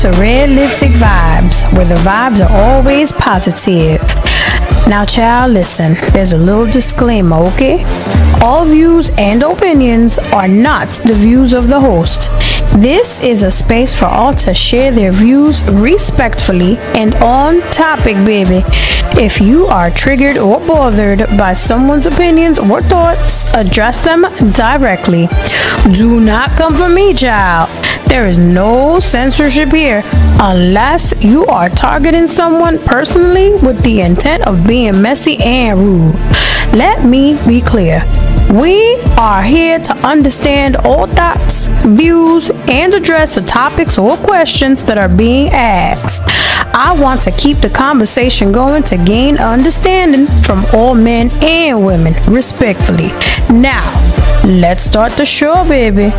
to Red Lipstick Vibes, where the vibes are always positive. Now, child, listen, there's a little disclaimer, okay? All views and opinions are not the views of the host. This is a space for all to share their views respectfully and on topic, baby. If you are triggered or bothered by someone's opinions or thoughts, address them directly. Do not come for me, child. There is no censorship here unless you are targeting someone personally with the intent of being messy and rude. Let me be clear. We are here to understand all thoughts, views, and address the topics or questions that are being asked. I want to keep the conversation going to gain understanding from all men and women, respectfully. Now, let's start the show, baby.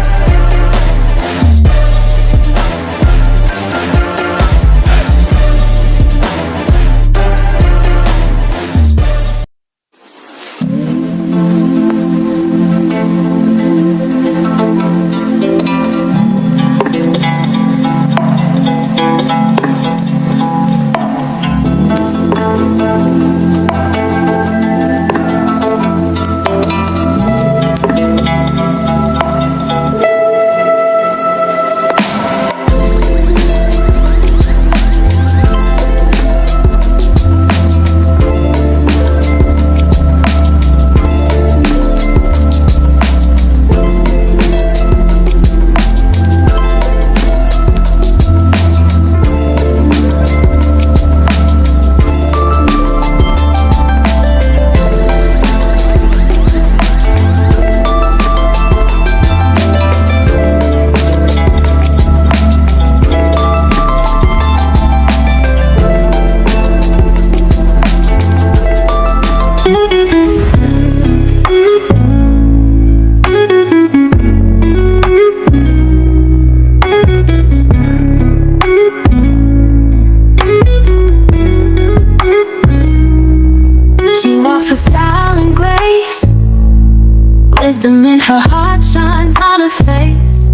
Wisdom in her heart shines on her face.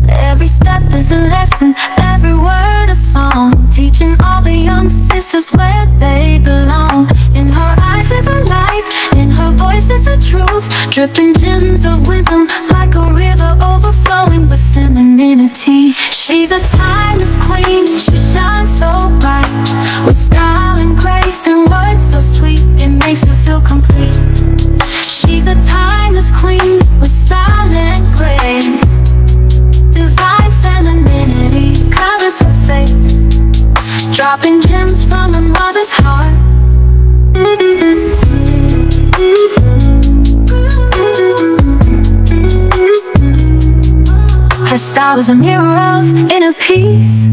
Every step is a lesson, every word a song, teaching all the young sisters where they belong. In her eyes is a light, in her voice is a truth, dripping gems of wisdom like a river overflowing with femininity. She's a timeless queen, she shines so bright, with style and grace and words so sweet, it makes you feel complete. She's a timeless queen with style and grace. Divine femininity covers her face, dropping gems from her mother's heart. Her style is a mirror of inner peace.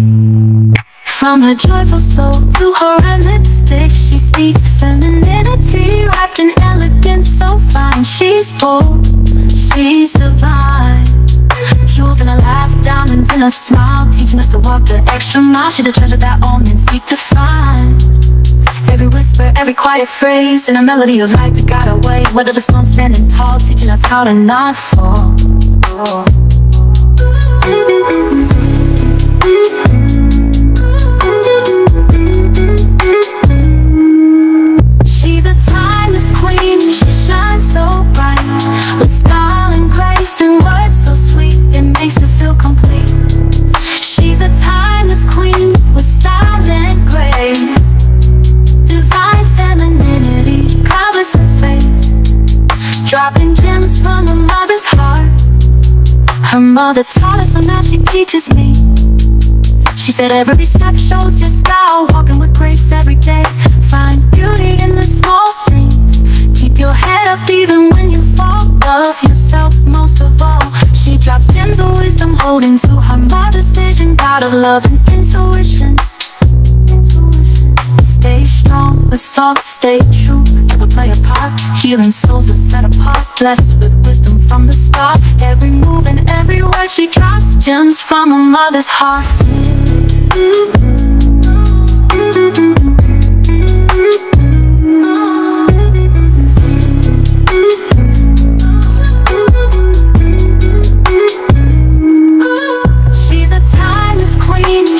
From her joyful soul to her red lipstick, she speaks femininity wrapped in elegance so fine. She's bold, she's divine. Jewels in her laugh, diamonds in her smile, teaching us to walk the extra mile. She's the treasure that all men seek to find. Every whisper, every quiet phrase, and a melody of life to guide our way. Whether the storm's standing tall, teaching us how to not fall. She's a timeless queen, she shines so bright, with style and grace and words so sweet, it makes you feel complete. She's a timeless queen with style and grace. Divine femininity covers her face, dropping gems from her mother's heart. Her mother taught us, so now she teaches me. She said every step shows your style, walking with grace every day. Find beauty in the small things, keep your head up even when you fall. Love yourself most of all. She drops gems of wisdom, holding to her mother's vision, God of love and intuition. Stay strong, but soft, stay true, never play a part. Healing souls are set apart, blessed with wisdom from the start. Every move and every word she drops, gems from her mother's heart. She's a timeless queen,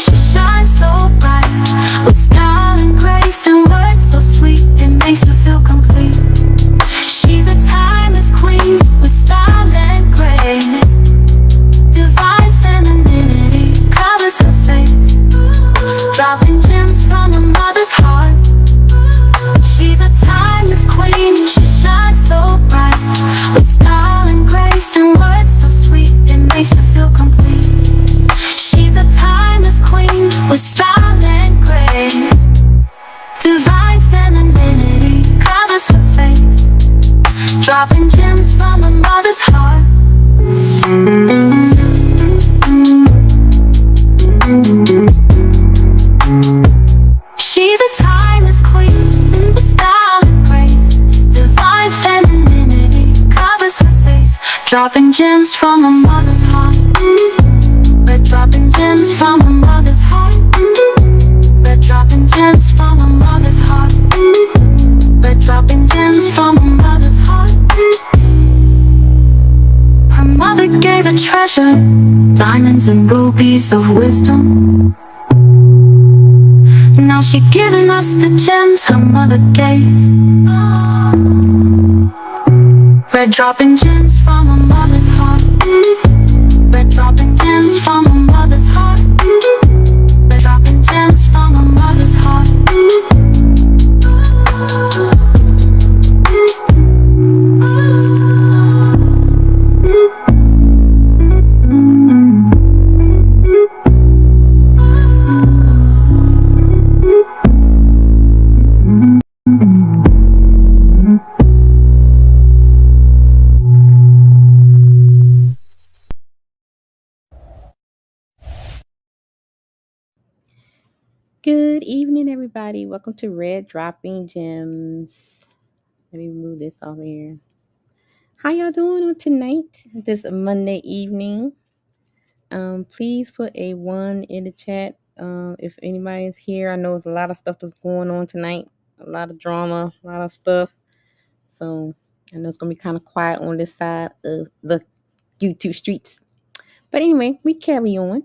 Dropping gems from a mother's heart. We're dropping gems from a mother's heart. We're dropping gems from a mother's heart. We're dropping gems from a mother's heart. Her mother gave her treasure, diamonds and rubies of wisdom. Now she giving us the gems her mother gave. We're dropping gems from a mother's heart. We're dropping gems from a mother's heart. We're dropping gems from a mother's heart. Good evening, everybody. Welcome to Red Dropping Gems. Let me move this over here. How y'all doing on tonight, this Monday evening? Please put a 1 in the chat if anybody is here. I know there's a lot of stuff that's going on tonight, a lot of drama, a lot of stuff. So I know it's going to be kind of quiet on this side of the YouTube streets. But anyway, we carry on.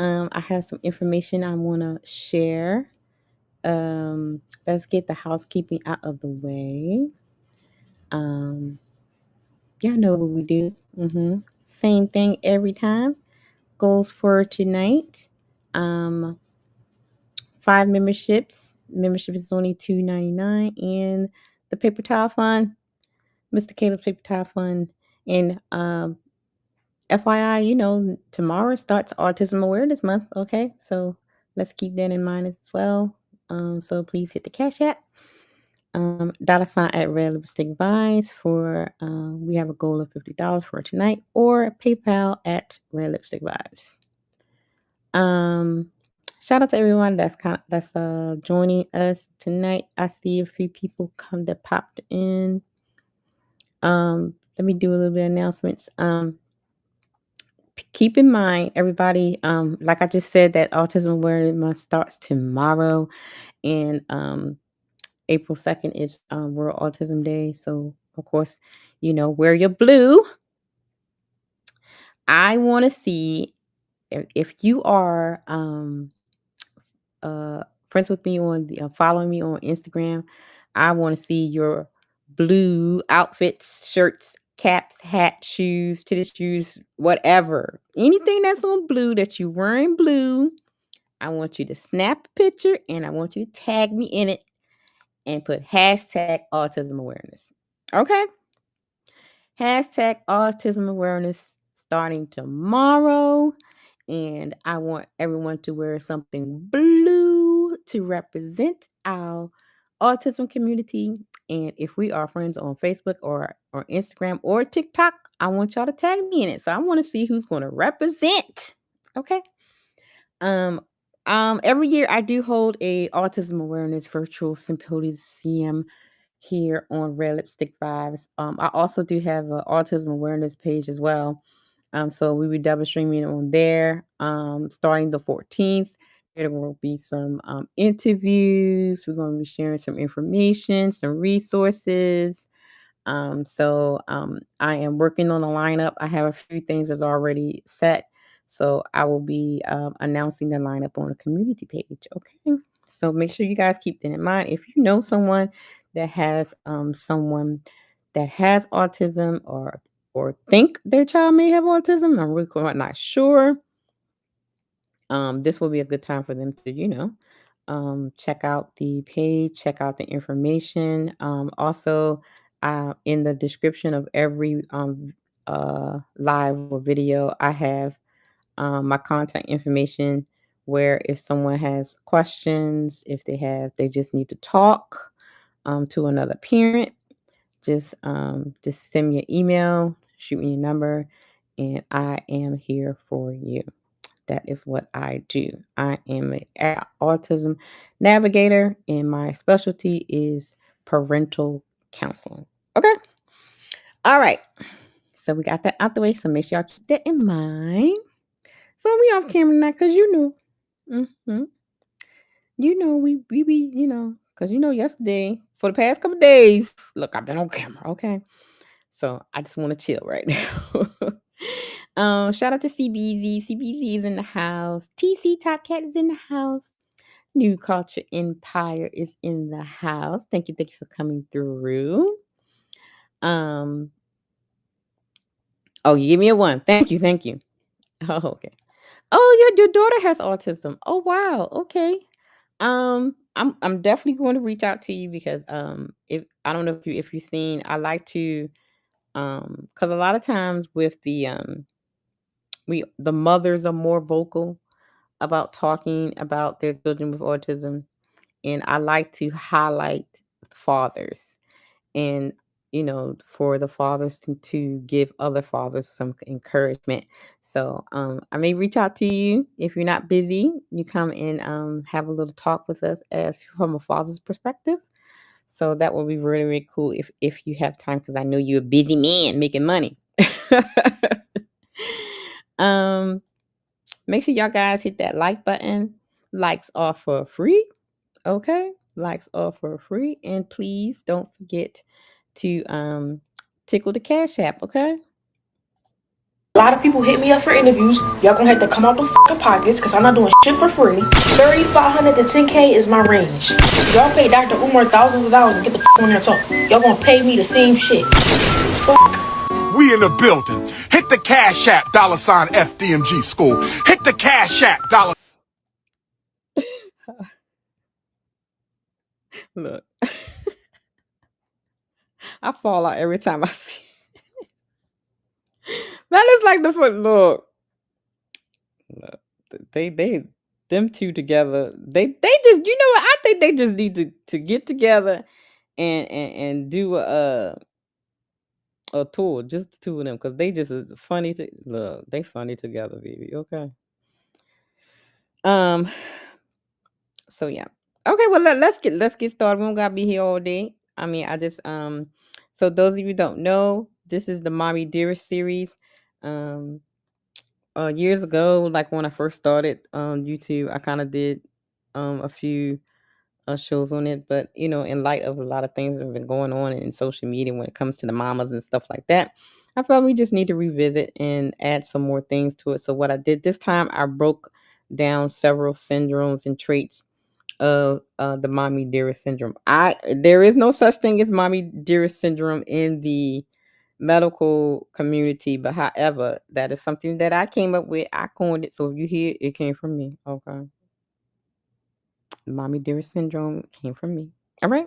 I have some information I want to share. Let's get the housekeeping out of the way. Y'all know what we do. Same thing every time. Goals for tonight. 5 memberships. Membership is only $2.99, and the paper towel fund, Mr. Caleb's paper towel fund. And FYI, tomorrow starts Autism Awareness Month. Okay, so let's keep that in mind as well. So please hit the Cash App. $ at Red Lipstick Vibes for we have a goal of $50 for tonight, or PayPal at Red Lipstick Vibes. Shout out to everyone that's joining us tonight. I see a few people that popped in. Let me do a little bit of announcements. Keep in mind, everybody, like I just said, that Autism Awareness Month starts tomorrow, and April 2nd is World Autism Day. So, of course, wear your blue. I want to see if you are friends with me on following me on Instagram. I want to see your blue outfits, shirts, caps, hat, shoes, tennis shoes, whatever. Anything that's on blue that you're wearing blue, I want you to snap a picture and I want you to tag me in it and put hashtag autism awareness. Okay? Hashtag autism awareness starting tomorrow. And I want everyone to wear something blue to represent our autism community. And if we are friends on Facebook or Instagram or TikTok, I want y'all to tag me in it. So I want to see who's going to represent. Okay. Every year I do hold a autism awareness virtual symposium here on Red Lipstick Vibes. I also do have an autism awareness page as well. So we will be double streaming on there. Starting the 14th, there will be some interviews. We're going to be sharing some information, some resources. So I am working on the lineup. I have a few things that's already set. So I will be announcing the lineup on the community page. Okay. So make sure you guys keep that in mind. If you know someone that has someone that has autism or think their child may have autism, I'm really not sure. This will be a good time for them to, check out the page, check out the information. Also, in the description of every live or video, I have my contact information, where if someone has questions, if they just need to talk to another parent, just send me an email, shoot me a number, and I am here for you. That is what I do. I am an autism navigator, and my specialty is parental counseling. Okay. All right. So we got that out the way. So make sure y'all keep that in mind. So we off camera now because mm-hmm. We be, because yesterday, for the past couple days, look, I've been on camera, okay? So I just want to chill right now. Shout out to CBZ. CBZ is in the house. TC Top Cat is in the house. New Culture Empire is in the house. Thank you for coming through. Oh, you give me a 1. Thank you. Oh, okay. Oh, your daughter has autism. Oh, wow. Okay. I'm definitely going to reach out to you because if I don't know if you've seen, I like to because a lot of times with the mothers are more vocal about talking about their children with autism, and I like to highlight fathers and for the fathers to give other fathers some encouragement. So I may reach out to you if you're not busy. You come and have a little talk with us as from a father's perspective. So that would be really, really cool if you have time, because I know you're a busy man making money. um Make sure y'all guys hit that like button. Likes are for free. Okay, likes are for free, and please don't forget to tickle the Cash App. Okay. A lot of people hit me up for interviews. Y'all gonna have to come out the fucking pockets because I'm not doing shit for free. 3,500 to 10K is my range. Y'all pay Dr. Umar thousands of dollars to get the fuck on there talk. Y'all gonna pay me the same shit. Fuck. We in the building. Hit the Cash App, $ FDMG School. Hit the Cash App, $. Look, I fall out every time I see. That is like the foot. Look, they them two together. They just, you know what? I think they just need to get together and do a tour, just the two of them, because they just is funny to look. They funny together, baby. Okay. Um. So yeah. Okay. Well, let's get started. We don't gotta be here all day. I mean, I just So those of you who don't know, this is the Mommy Dearest series. Um. Years ago, like when I first started on YouTube, I kind of did a few shows on it, but in light of a lot of things that have been going on in social media when it comes to the mamas and stuff like that, I felt we just need to revisit and add some more things to it. So what I did this time, I broke down several syndromes and traits of the Mommy Dearest syndrome. There is no such thing as Mommy Dearest syndrome in the medical community, but however, that is something that I came up with. I coined it, so if you hear it came from me. Okay. Mommy Dearest syndrome came from me. All right.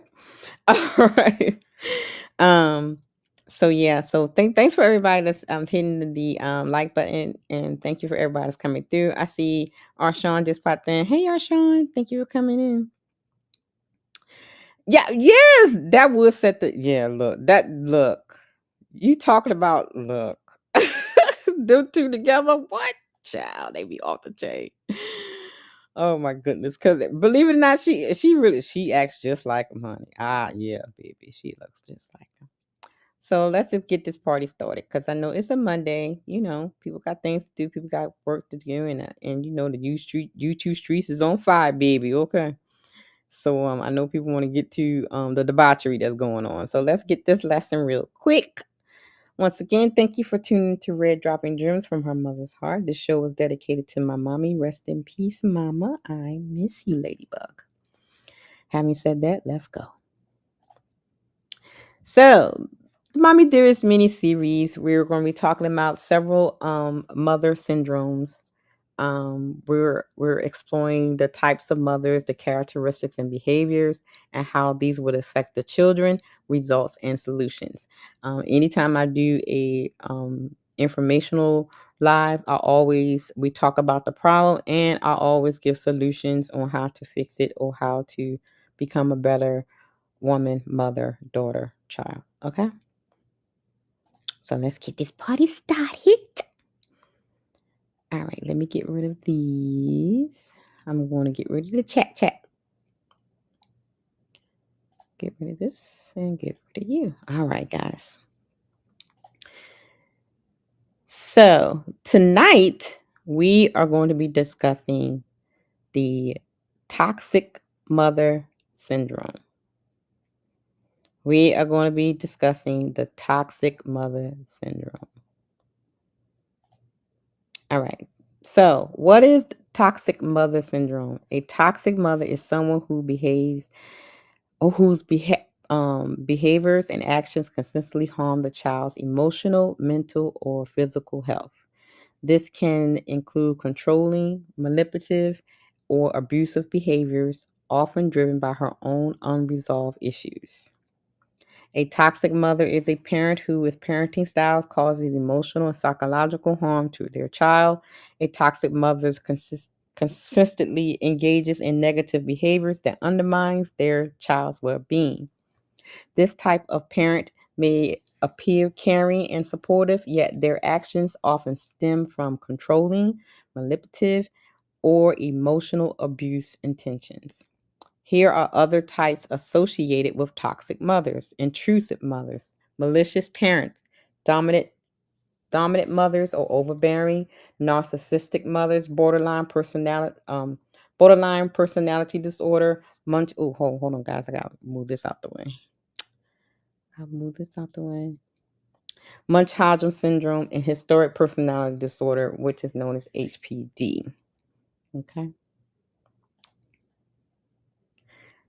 All right. Um so yeah, so thanks for everybody that's hitting the like button, and thank you for everybody that's coming through. I see Arshawn just popped in. Hey Arshawn, thank you for coming in. Yeah, yes, that would set the look. You talking about look. Them two together, what? Child, they be off the chain. Oh my goodness. Cause believe it or not, she acts just like him, honey. Yeah, baby. She looks just like him. So let's just get this party started. Cause I know it's a Monday, people got things to do, people got work to do, and the YouTube streets is on fire, baby. Okay. So I know people want to get to the debauchery that's going on. So let's get this lesson real quick. Once again, thank you for tuning to Red Dropping Gems from Her Mother's Heart. This show is dedicated to my mommy. Rest in peace, mama. I miss you, Ladybug. Having said that, let's go. So, the Mommy Dearest mini series, we're going to be talking about several mother syndromes. We're exploring the types of mothers, the characteristics and behaviors, and how these would affect the children, results, and solutions. Anytime I do a informational live, we talk about the problem, and I always give solutions on how to fix it or how to become a better woman, mother, daughter, child. Okay. So let's get this party started. All right, let me get rid of these. I'm going to get rid of the chat. Get rid of this and get rid of you. All right, guys. So tonight we are going to be discussing the toxic mother syndrome. We are going to be discussing the toxic mother syndrome. All right. So, what is toxic mother syndrome? A toxic mother is someone who behaves or whose behaviors and actions consistently harm the child's emotional, mental, or physical health. This can include controlling, manipulative, or abusive behaviors, often driven by her own unresolved issues. A toxic mother is a parent whose parenting styles causes emotional and psychological harm to their child. A toxic mother consistently engages in negative behaviors that undermines their child's well-being. This type of parent may appear caring and supportive, yet their actions often stem from controlling, manipulative, or emotional abuse intentions. Here are other types associated with toxic mothers: intrusive mothers, malicious parents, dominant mothers or overbearing, narcissistic mothers, borderline personality disorder, hold on guys, I gotta move this out the way. Munchausen syndrome and historic personality disorder, which is known as HPD. Okay.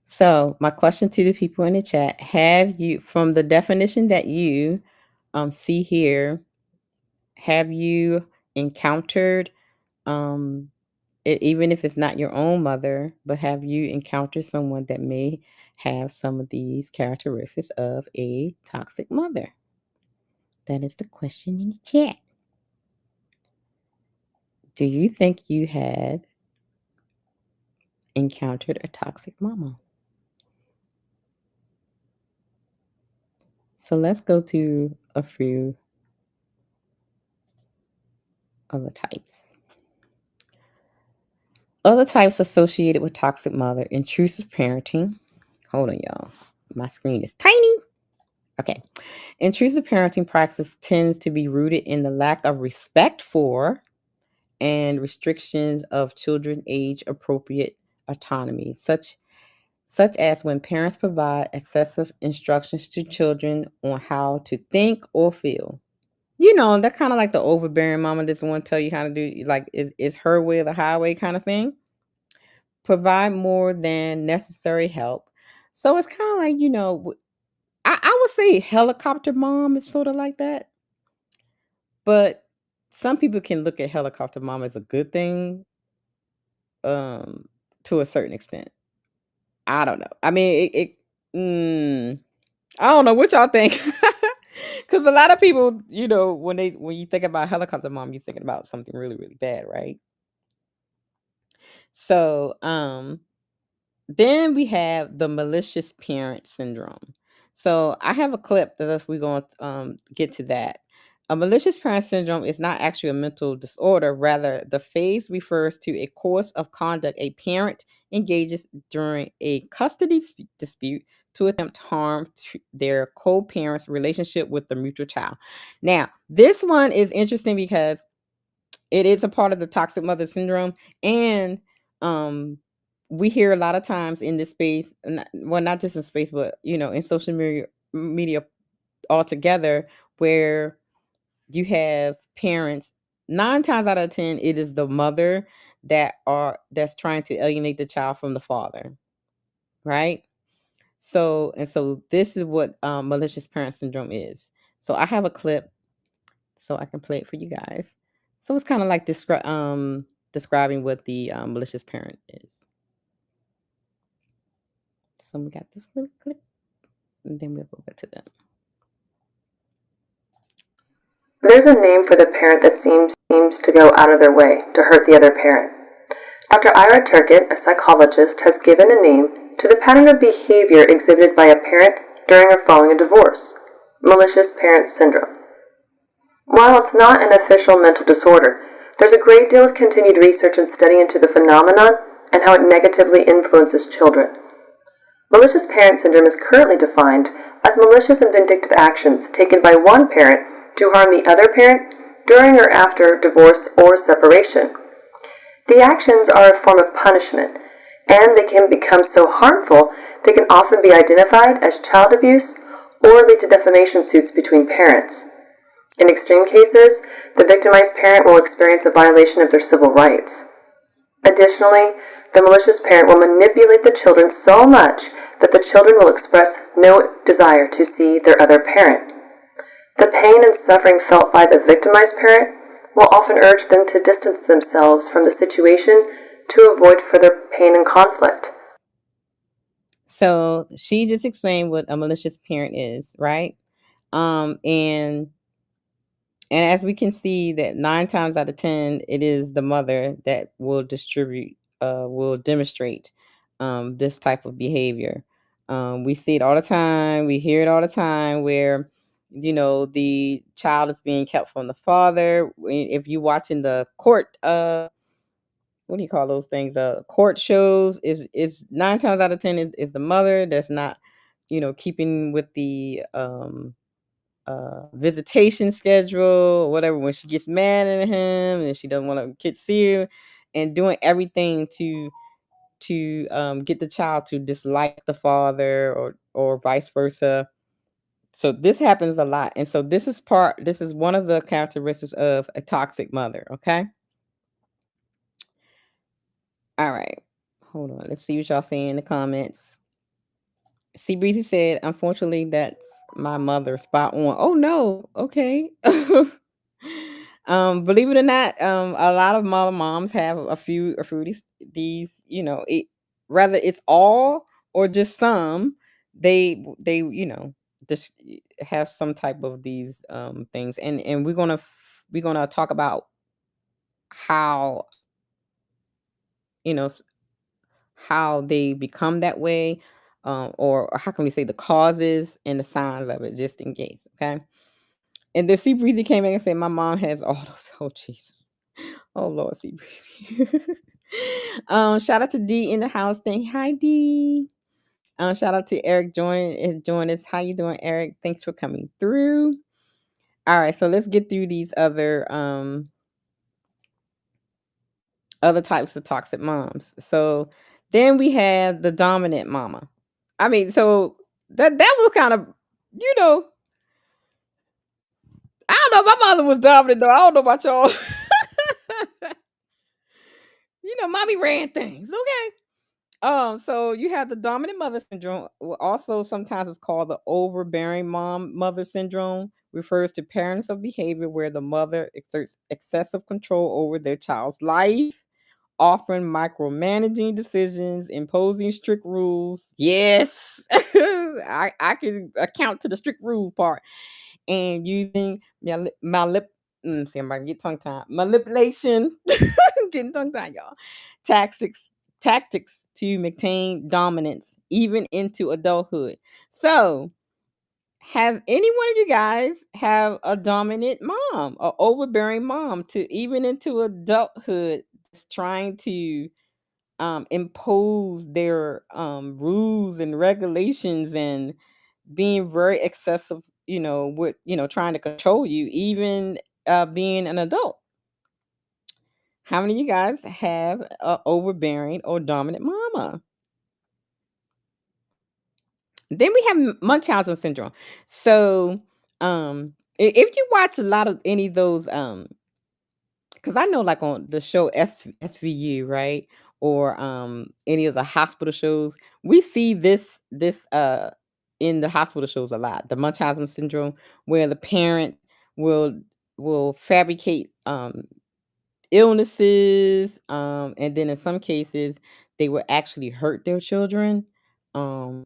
So my question to the people in the chat: have you, from the definition that you see here, have you encountered, even if it's not your own mother, but have you encountered someone that may have some of these characteristics of a toxic mother? That is the question in the chat. Do you think you had encountered a toxic mama? So let's go to a few other types. Other types associated with toxic mother: intrusive parenting. Hold on, y'all. My screen is tiny. Okay. Intrusive parenting practice tends to be rooted in the lack of respect for and restrictions of children's age-appropriate autonomy, such as when parents provide excessive instructions to children on how to think or feel. You know, that kind of like the overbearing mama doesn't want to tell you how to do, like, it's her way or the highway kind of thing. Provide more than necessary help. So it's kind of like, I would say helicopter mom is sort of like that. But some people can look at helicopter mom as a good thing, to a certain extent. I don't know. I mean, I don't know what y'all think. Because a lot of people, when you think about helicopter mom, you're thinking about something really, really bad, right? So, then we have the malicious parent syndrome. So I have a clip that we're going to get to that. A malicious parent syndrome is not actually a mental disorder. Rather, the phase refers to a course of conduct a parent engages during a custody dispute to attempt harm to their co-parent's relationship with the mutual child. Now, this one is interesting because it is a part of the toxic mother syndrome, and we hear a lot of times in this space, not just in space, but in social media altogether, where you have parents, 9 times out of 10 it is the mother that's trying to alienate the child from the father, right? So this is what malicious parent syndrome is. So I have a clip so I can play it for you guys. So it's kind of like describing what the malicious parent is. So we got this little clip, and then we'll go back to them. There's a name for the parent that seems to go out of their way to hurt the other parent. Dr. Ira Turkett, a psychologist, has given a name to the pattern of behavior exhibited by a parent during or following a divorce: malicious parent syndrome. While it's not an official mental disorder, there's a great deal of continued research and study into the phenomenon and how it negatively influences children. Malicious parent syndrome is currently defined as malicious and vindictive actions taken by one parent to harm the other parent during or after divorce or separation. The actions are a form of punishment, and they can become so harmful they can often be identified as child abuse or lead to defamation suits between parents. In extreme cases, the victimized parent will experience a violation of their civil rights. Additionally, the malicious parent will manipulate the children so much that the children will express no desire to see their other parent. The pain and suffering felt by the victimized parent will often urge them to distance themselves from the situation to avoid further pain and conflict. So she just explained what a malicious parent is, right? And as we can see that 9 times out of 10, it is the mother that will demonstrate this type of behavior. We see it all the time. We hear it all the time where, the child is being kept from the father. If you watching the court, what do you call those things? Court shows is 9 times out of 10 is the mother that's not, keeping with the visitation schedule or whatever, when she gets mad at him and she doesn't want to get see her, and doing everything to get the child to dislike the father, or vice versa. So this happens a lot, and so this is one of the characteristics of a toxic mother. Okay, all right, hold on, let's see what y'all saying in the comments. C Breezy said, unfortunately, that's my mother. Spot on. Oh no. Okay. Believe it or not, a lot of moms have a few of these, whether it's all or just some, they just have some type of these things, and we're gonna talk about how, you know how they become that way, or how can we say the causes and the signs of it, just in case. Okay. And then C Breezy came in and said, my mom has all those. Oh, Jesus. Oh, Lord, C Breezy. Shout out to D in the house. Thank Hi, D. Shout out to Eric join us. How you doing, Eric? Thanks for coming through. All right, so let's get through these other types of toxic moms. So then we have the dominant mama. I mean, so that was kind of, you know, I don't know. My mother was dominant though. I don't know about y'all. Mommy ran things. Okay. So you have the dominant mother syndrome. Also, sometimes it's called the overbearing mother syndrome. Refers to parents of behavior where the mother exerts excessive control over their child's life, often micromanaging decisions, imposing strict rules. Yes, I can account to the strict rules part, and using see, I'm about to get tongue tied. Manipulation, getting tongue tied, y'all. Tactics to maintain dominance even into adulthood. So, has any one of you guys have a dominant mom, or overbearing mom, to even into adulthood, that's trying to impose their rules and regulations, and being very excessive, with trying to control you, even being an adult? How many of you guys have a overbearing or dominant mama? Then we have Munchausen syndrome. So, if you watch a lot of any of those, because I know, like on the show SVU, right, or any of the hospital shows, we see this in the hospital shows a lot. The Munchausen syndrome, where the parent will fabricate illnesses, and then in some cases they will actually hurt their children, um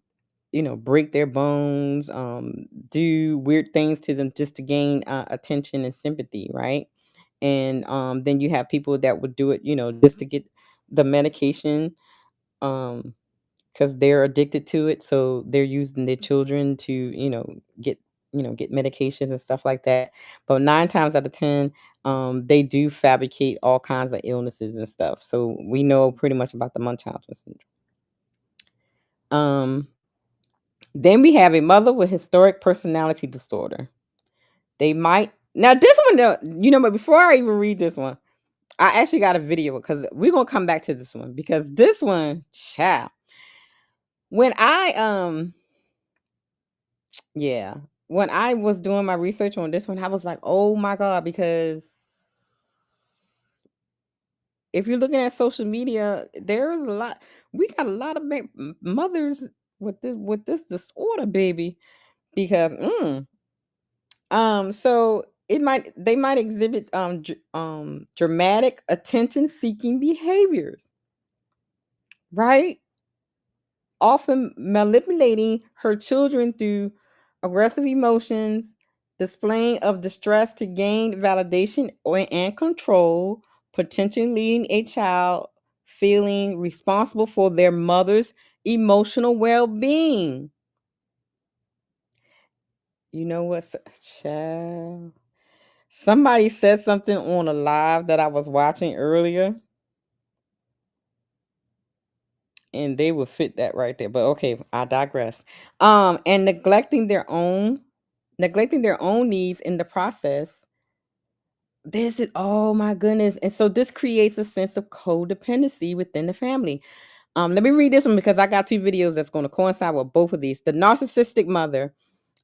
break their bones, do weird things to them just to gain attention and sympathy, right? And then you have people that would do it, just to get the medication, um because they're addicted to it, so they're using their children to, get get medications and stuff like that. But 9 times out of 10, they do fabricate all kinds of illnesses and stuff, so we know pretty much about the Munchausen syndrome. Then we have a mother with historic personality disorder. They might Now this one, but before I even read this one, I actually got a video because we're gonna come back to this one because this one, child. When yeah, when I was doing my research on this one, I was like, oh my god, because if you're looking at social media, there's a lot. We got a lot of mothers with this disorder, baby. Because so they might exhibit dramatic attention seeking behaviors, right? Often manipulating her children through aggressive emotions, displaying of distress to gain validation and control, potentially leading a child feeling responsible for their mother's emotional well-being. You know what, child? Somebody said something on a live that I was watching earlier, and they would fit that right there. But okay, I digress. And neglecting their own needs in the process. This is, oh my goodness. And so this creates a sense of codependency within the family. Let me read this one because I got two videos that's going to coincide with both of these. The narcissistic mother,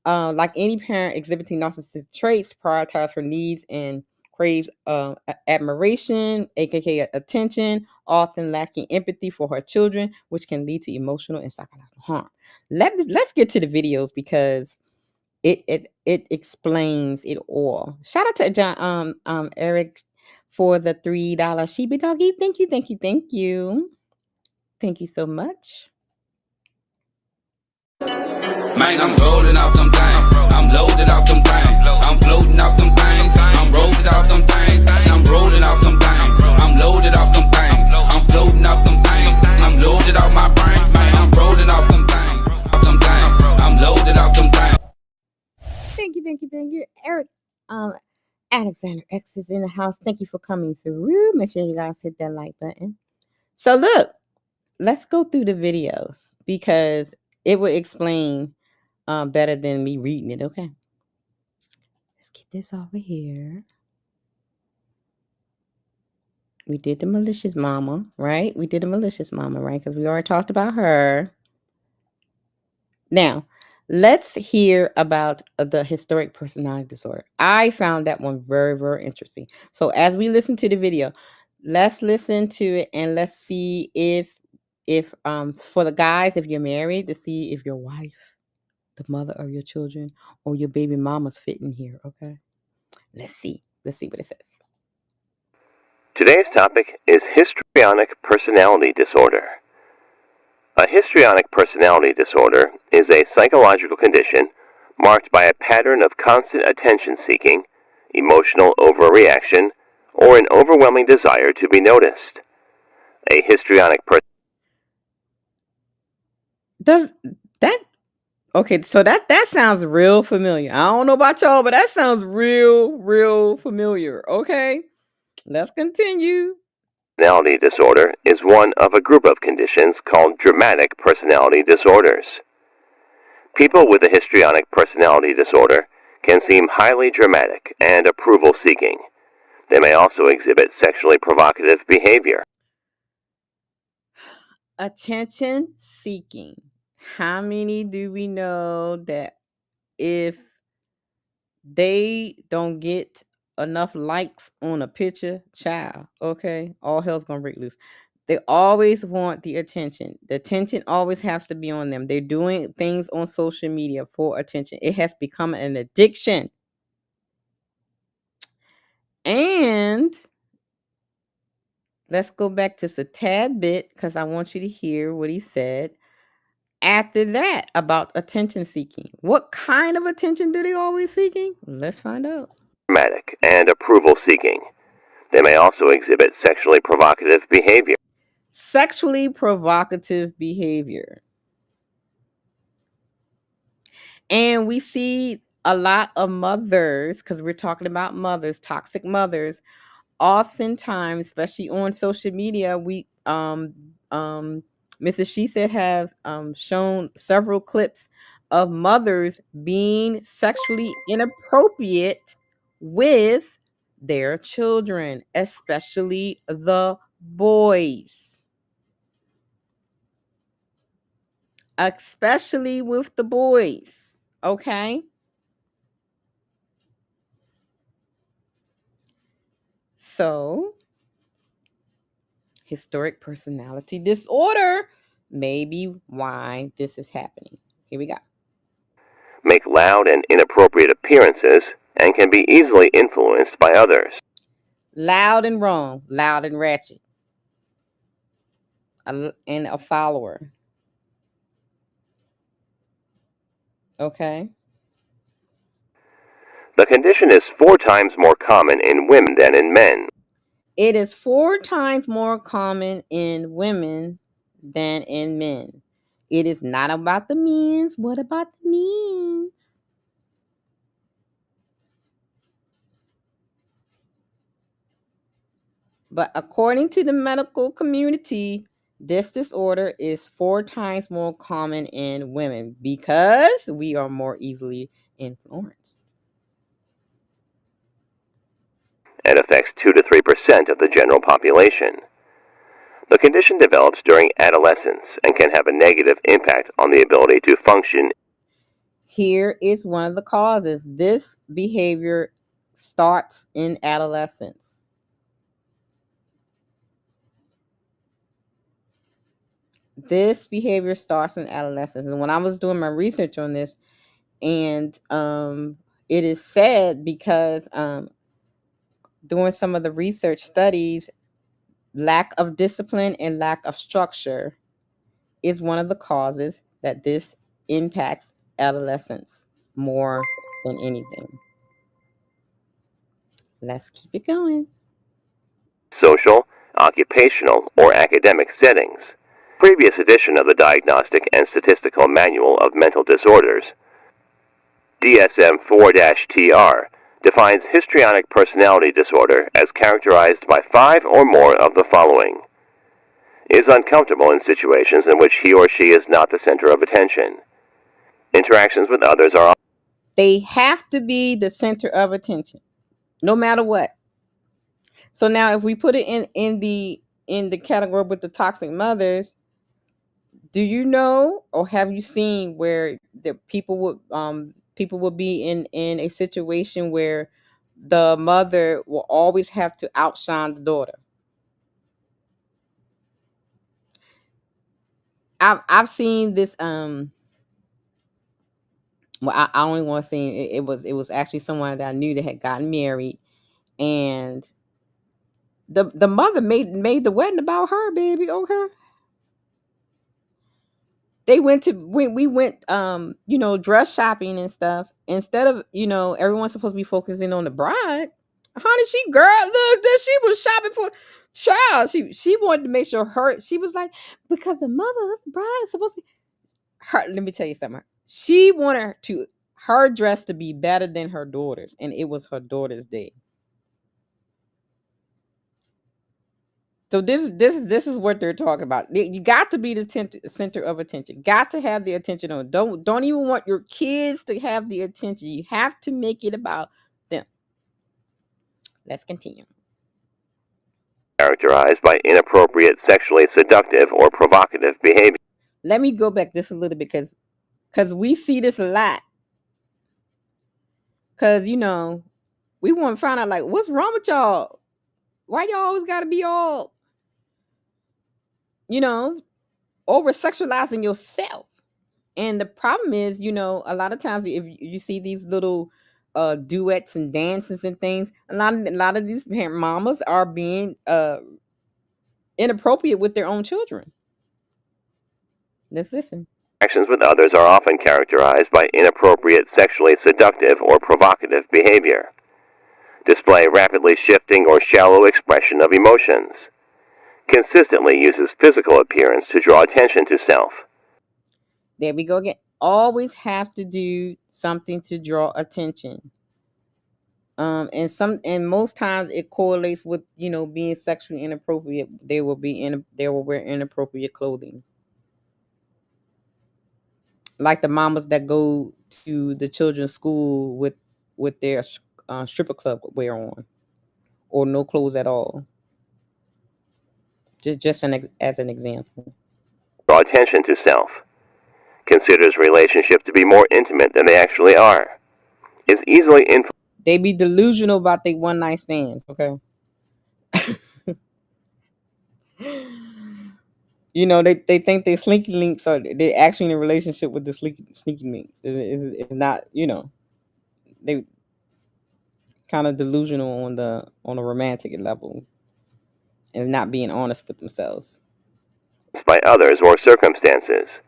like any parent exhibiting narcissistic traits, prioritize her needs and craves admiration, aka attention, often lacking empathy for her children, which can lead to emotional and psychological harm. Let's get to the videos because it explains it all. Shout out to John Eric for the $3 sheepy doggy. Thank you, thank you, thank you. Thank you so much. Man, I'm rolling off them things. I'm loaded off them things. I'm floating off them things. I'm rolling off them things. I'm rolling off them things. I'm loaded off them things. I'm floating off them things. I'm loaded off my brain. Man, I'm rolling off them things. Off them things. I'm loaded off them things. Thank you, thank you, thank you. Eric Alexander X is in the house. Thank you for coming through. Make sure you guys hit that like button. So look, let's go through the videos because it will explain better than me reading it. Okay, let's get this over here. We did the malicious mama, right? We did the malicious mama, right? Because we already talked about her. Now, let's hear about the historic personality disorder. I found that one very, very interesting. So as we listen to the video, let's listen to it and let's see if for the guys, if you're married, to see if your wife, the mother of your children, or your baby mama's fitting here. Okay, let's see what it says. Today's topic is histrionic personality disorder. A histrionic personality disorder is a psychological condition marked by a pattern of constant attention-seeking, emotional overreaction, or an overwhelming desire to be noticed. A histrionic Does that okay? So that sounds real familiar. I don't know about y'all, but that sounds real familiar. Okay, let's continue. Personality disorder is one of a group of conditions called dramatic personality disorders. People with a histrionic personality disorder can seem highly dramatic and approval-seeking. They may also exhibit sexually provocative behavior. Attention seeking. How many do we know that if they don't get enough likes on a picture, child, okay, all hell's gonna break loose. They always want the attention. The attention always has to be on them. They're doing things on social media for attention. It has become an addiction. And let's go back just a tad bit because I want you to hear what he said after that about attention seeking. What kind of attention do they always seeking? Let's find out. Dramatic and approval-seeking. They may also exhibit sexually provocative behavior. Sexually provocative behavior. And we see a lot of mothers, because we're talking about mothers, toxic mothers, oftentimes, especially on social media, we Mrs. She said have shown several clips of mothers being sexually inappropriate with their children, especially the boys. Especially with the boys. Okay. So, historic personality disorder may be why this is happening. Here we go. Make loud and inappropriate appearances and can be easily influenced by others. Loud and wrong, loud and ratchet, and a follower. Okay. The condition is 4 times more common in women than in men. It is 4 times more common in women than in men. It is not about the men's. What about the men's? But according to the medical community, this disorder is 4 times more common in women because we are more easily influenced. It affects 2 to 3% of the general population. The condition develops during adolescence and can have a negative impact on the ability to function. Here is one of the causes. This behavior starts in adolescence. This behavior starts in adolescence. And when I was doing my research on this, and it is sad because doing some of the research studies, lack of discipline and lack of structure is one of the causes that this impacts adolescents more than anything. Let's keep it going. Social, occupational, or academic settings. Previous edition of the Diagnostic and Statistical Manual of Mental Disorders, DSM-4-TR, defines histrionic personality disorder as characterized by 5 or more of the following. Is uncomfortable in situations in which he or she is not the center of attention. Interactions with others are... They have to be the center of attention, no matter what. So now if we put it in the category with the toxic mothers, do you know or have you seen where the people would be in a situation where the mother will always have to outshine the daughter? I've seen this well, I only want to see it was actually someone that I knew that had gotten married, and the mother made the wedding about her, baby. Okay. They went to we went dress shopping and stuff. Instead of, everyone's supposed to be focusing on the bride. Honey, look that she was shopping for child. She wanted to make sure she was like, because the mother of the bride is supposed to be her. Let me tell you something. She wanted her dress to be better than her daughter's, and it was her daughter's day. So this is what they're talking about. You got to be the center of attention. Got to have the attention on. Don't even want your kids to have the attention. You have to make it about them. Let's continue. Characterized by inappropriate, sexually seductive, or provocative behavior. Let me go back this a little bit because we see this a lot. Because we want to find out, like, what's wrong with y'all? Why y'all always got to be all over sexualizing yourself? And the problem is, a lot of times if you see these little duets and dances and things, a lot of these parent mamas are being inappropriate with their own children. Let's listen. Actions with others are often characterized by inappropriate, sexually seductive, or provocative behavior. Display rapidly shifting or shallow expression of emotions. Consistently uses physical appearance to draw attention to self. There we go again. Always have to do something to draw attention. And most times it correlates with being sexually inappropriate. They will wear inappropriate clothing. Like the mamas that go to the children's school with their stripper club wear on, or no clothes at all. Just as an example. Draw attention to self, considers relationship to be more intimate than they actually are, is easily influenced. They be delusional about their one night stands. Okay. You know, they think they sneaky links are they're actually in a relationship with the sneaky links. It's not, you know, they kind of delusional on a romantic level and not being honest with themselves. By others or circumstances,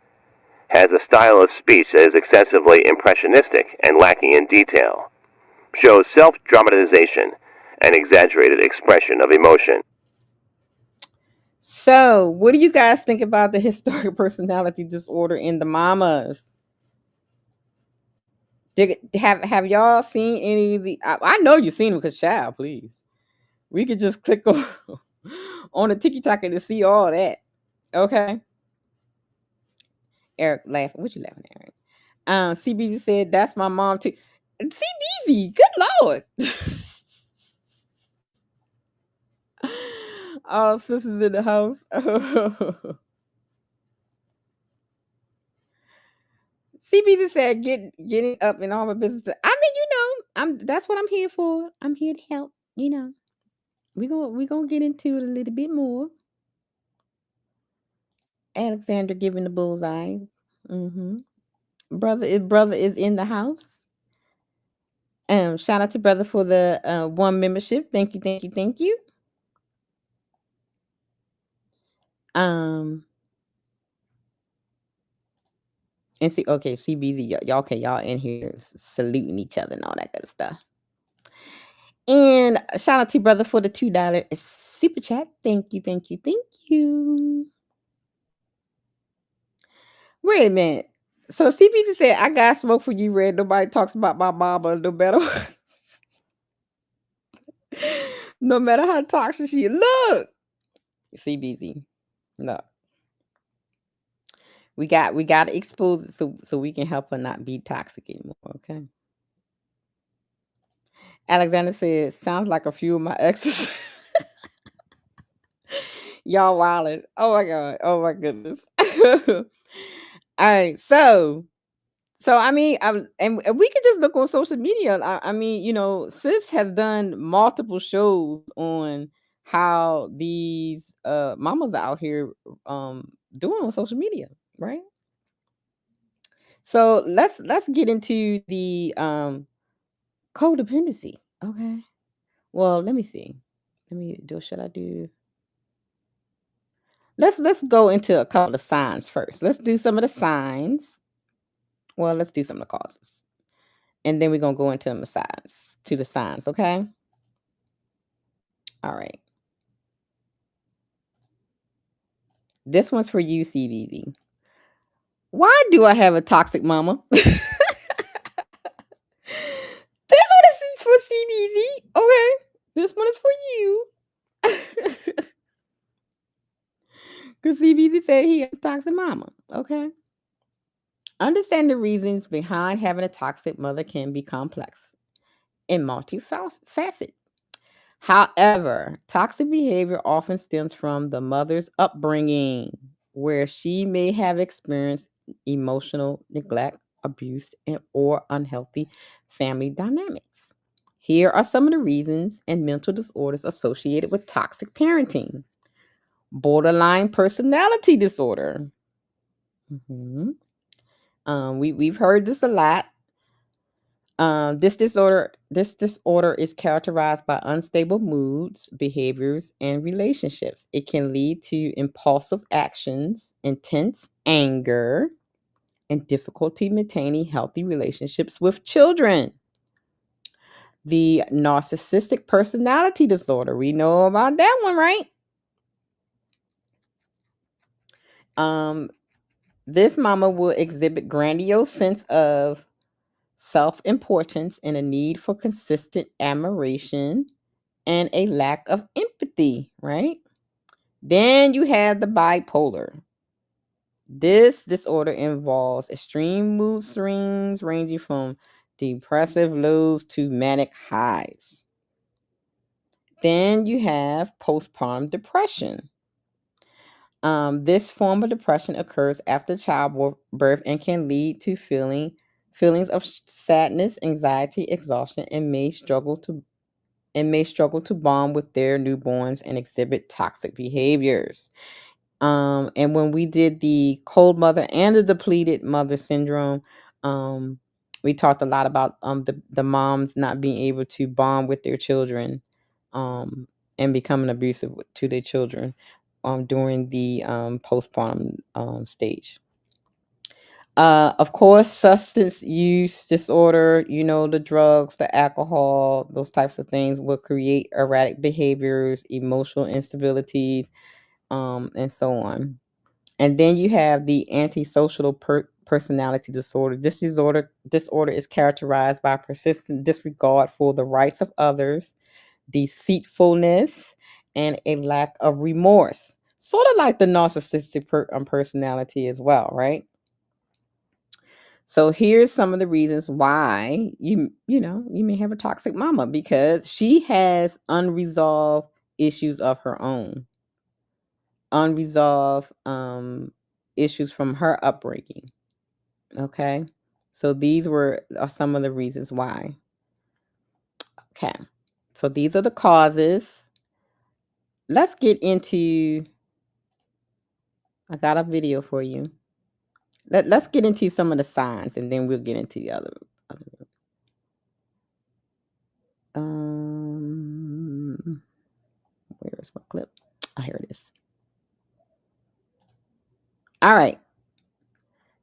has a style of speech that is excessively impressionistic and lacking in detail, shows self-dramatization and exaggerated expression of emotion. So, what do you guys think about the historic personality disorder in the mamas? Have y'all seen any of the? I know you've seen them, because child, please. We could just click on the TikTok to see all that. Okay. Eric laughing. What you laughing at, Eric? CBZ said that's my mom too. CBZ, good lord. All sisters in the house. CBZ said getting up in all my business. I mean, you know, that's what I'm here for. I'm here to help. You know, we gonna get into it a little bit more. Alexander giving the bullseye. Mm-hmm. Brother is in the house. Shout out to brother for the one membership. Thank you. And see, okay, CBZ, y'all, okay, y'all in here saluting each other and all that good stuff. And shout out to brother for the $2 super chat. Thank you. Wait a minute. So CBZ said, I got smoke for you, Red. Nobody talks about my mama, no matter no matter how toxic she is. Look, CBZ. No. We got to expose it so we can help her not be toxic anymore. Okay. Alexander said, sounds like a few of my exes. Y'all wildin'. Oh my god. Oh my goodness. All right. So I mean, and we can just look on social media. I mean, you know, Sis has done multiple shows on how these mamas out here doing on social media, right? So let's get into the codependency. Okay. Well, let me see. Should I do? Let's go into a couple of signs first. Let's do some of the signs. Well, let's do some of the causes. And then we're gonna go into the signs, okay? All right. This one's for you, CBZ. Why do I have a toxic mama? This one is for CBZ. Okay. This one is for you. Because CBZ said he has a toxic mama. Okay. Understand the reasons behind having a toxic mother can be complex and multifaceted. However, toxic behavior often stems from the mother's upbringing, where she may have experienced emotional neglect, abuse, or unhealthy family dynamics. Here are some of the reasons and mental disorders associated with toxic parenting. Borderline personality disorder. We've heard this a lot. This disorder is characterized by unstable moods, behaviors, and relationships. It can lead to impulsive actions, intense anger, and difficulty maintaining healthy relationships with children. The narcissistic personality disorder, we know about that one, right? This mama will exhibit grandiose sense of self-importance and a need for consistent admiration and a lack of empathy, right? Then you have the bipolar. This disorder involves extreme mood swings ranging from depressive lows to manic highs. Then you have postpartum depression. This form of depression occurs after childbirth and can lead to feelings of sadness, anxiety, exhaustion, and may struggle to bond with their newborns and exhibit toxic behaviors. And when we did the cold mother and the depleted mother syndrome, we talked a lot about the moms not being able to bond with their children, and becoming abusive to their children during the postpartum stage. Of course, substance use disorder, the drugs, the alcohol, those types of things will create erratic behaviors, emotional instabilities, and so on. And then you have the antisocial personality disorder. This disorder is characterized by persistent disregard for the rights of others, deceitfulness, and a lack of remorse. Sort of like the narcissistic personality as well, right? So here's some of the reasons why you may have a toxic mama, because she has unresolved issues of her own, unresolved issues from her upbringing. Okay, so these are some of the reasons why. Okay, so these are the causes. Let's get into. I got a video for you. Let's get into some of the signs, and then we'll get into the other. Where is my clip? Oh, here it is. All right.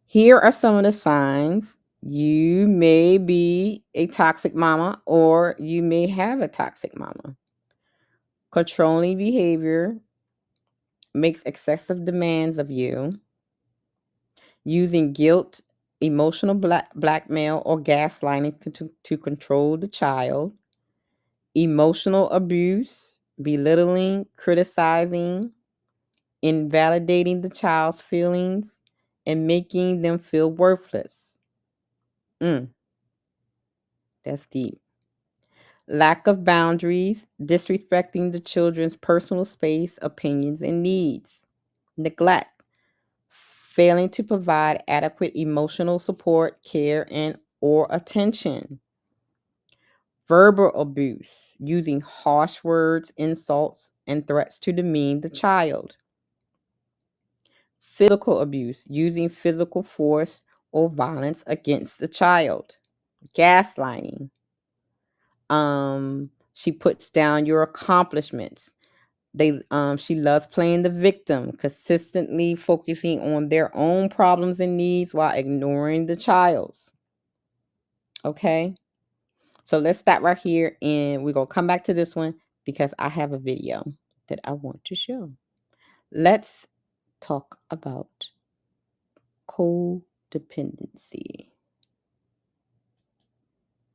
Here are some of the signs. You may be a toxic mama, or you may have a toxic mama. Controlling behavior, makes excessive demands of you. Using guilt, emotional blackmail, or gaslighting to control the child. Emotional abuse, belittling, criticizing, invalidating the child's feelings, and making them feel worthless. That's deep. Lack of boundaries, disrespecting the children's personal space, opinions, and needs. Neglect, failing to provide adequate emotional support, care, and or attention. Verbal abuse, using harsh words, insults, and threats to demean the child. Physical abuse, using physical force or violence against the child. Gaslighting. She puts down your accomplishments. She loves playing the victim, consistently focusing on their own problems and needs while ignoring the child's. Okay? So let's stop right here, and we're going to come back to this one because I have a video that I want to show. Let's talk about codependency.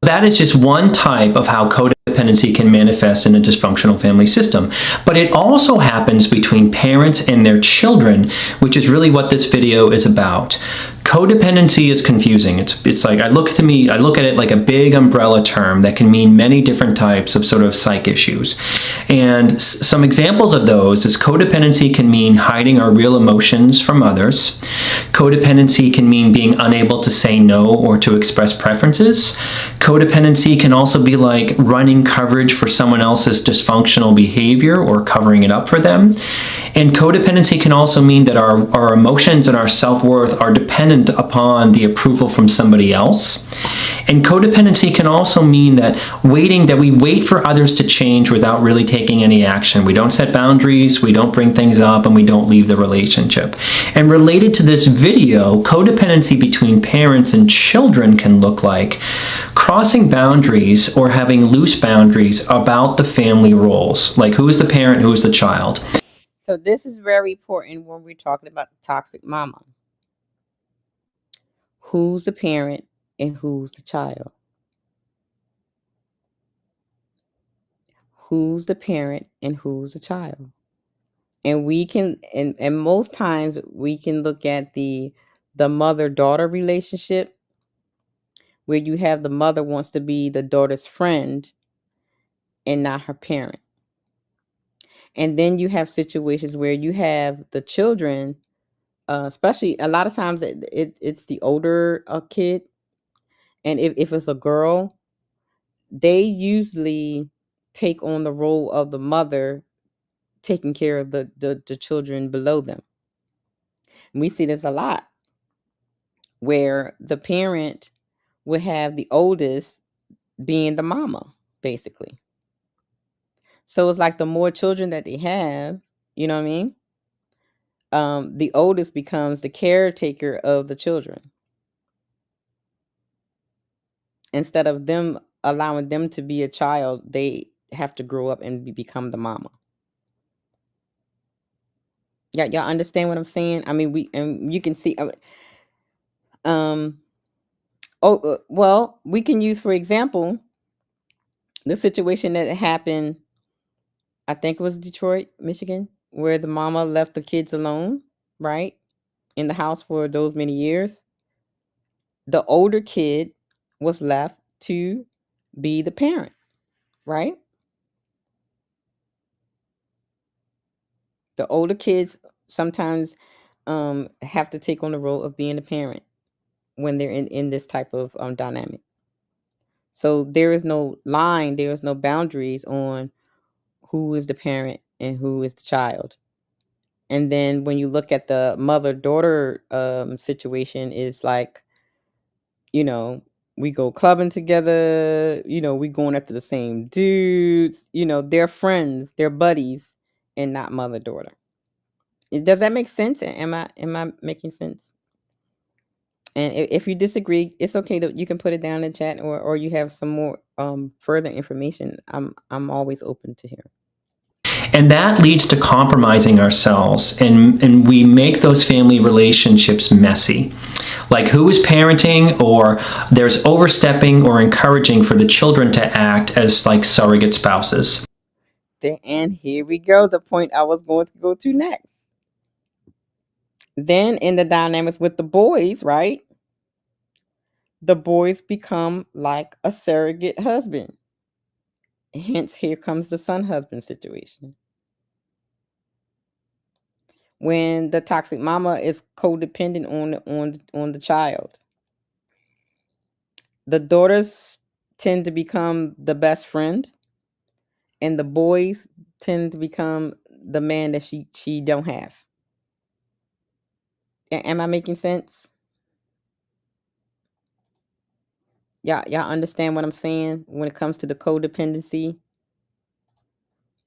That is just one type of how codependency can manifest in a dysfunctional family system. But it also happens between parents and their children, which is really what this video is about. Codependency is confusing. It's like I look at it like a big umbrella term that can mean many different types of sort of psych issues. And some examples of those is codependency can mean hiding our real emotions from others. Codependency can mean being unable to say no or to express preferences. Codependency can also be like running coverage for someone else's dysfunctional behavior or covering it up for them. And codependency can also mean that our emotions and our self-worth are dependent upon the approval from somebody else. And codependency can also mean that we wait for others to change without really taking any action. We don't set boundaries, we don't bring things up, and we don't leave the relationship. And related to this video, codependency between parents and children can look like crossing boundaries or having loose boundaries about the family roles, like who's the parent, who's the child. So this is very important when we're talking about the toxic mama. Who's the parent and who's the child? Who's the parent and who's the child? And we can, and most times we can look at the mother-daughter relationship, where you have the mother wants to be the daughter's friend and not her parent. And then you have situations where you have the children, especially a lot of times it's the older kid. And if it's a girl, they usually take on the role of the mother taking care of the children below them. And we see this a lot where the parent would have the oldest being the mama, basically. So it's like the more children that they have, you know what I mean? The oldest becomes the caretaker of the children instead of them allowing them to be a child. They have to grow up and become the mama. Yeah, y'all understand what I'm saying? I mean, you can see. Well, we can use for example the situation that happened. I think it was Detroit, Michigan, where the mama left the kids alone, right, in the house for those many years. The older kid was left to be the parent, right? The older kids sometimes have to take on the role of being a parent when they're in this type of dynamic. So there is no line, there is no boundaries on who is the parent and who is the child. And then when you look at the mother-daughter situation, is like, you know, we go clubbing together, we going after the same dudes, they're friends, they're buddies, and not mother-daughter. Does that make sense? Am I making sense? And if you disagree, it's okay that you can put it down in chat, or you have some more further information. I'm always open to hear. And that leads to compromising ourselves, and we make those family relationships messy. Like who is parenting, or there's overstepping or encouraging for the children to act as like surrogate spouses. And here we go, the point I was going to go to next. Then in the dynamics with the boys, right? The boys become like a surrogate husband. Hence, here comes the son husband situation. When the toxic mama is codependent on the child, the daughters tend to become the best friend, and the boys tend to become the man that she don't have. Am I making sense? Y'all understand what I'm saying when it comes to the codependency?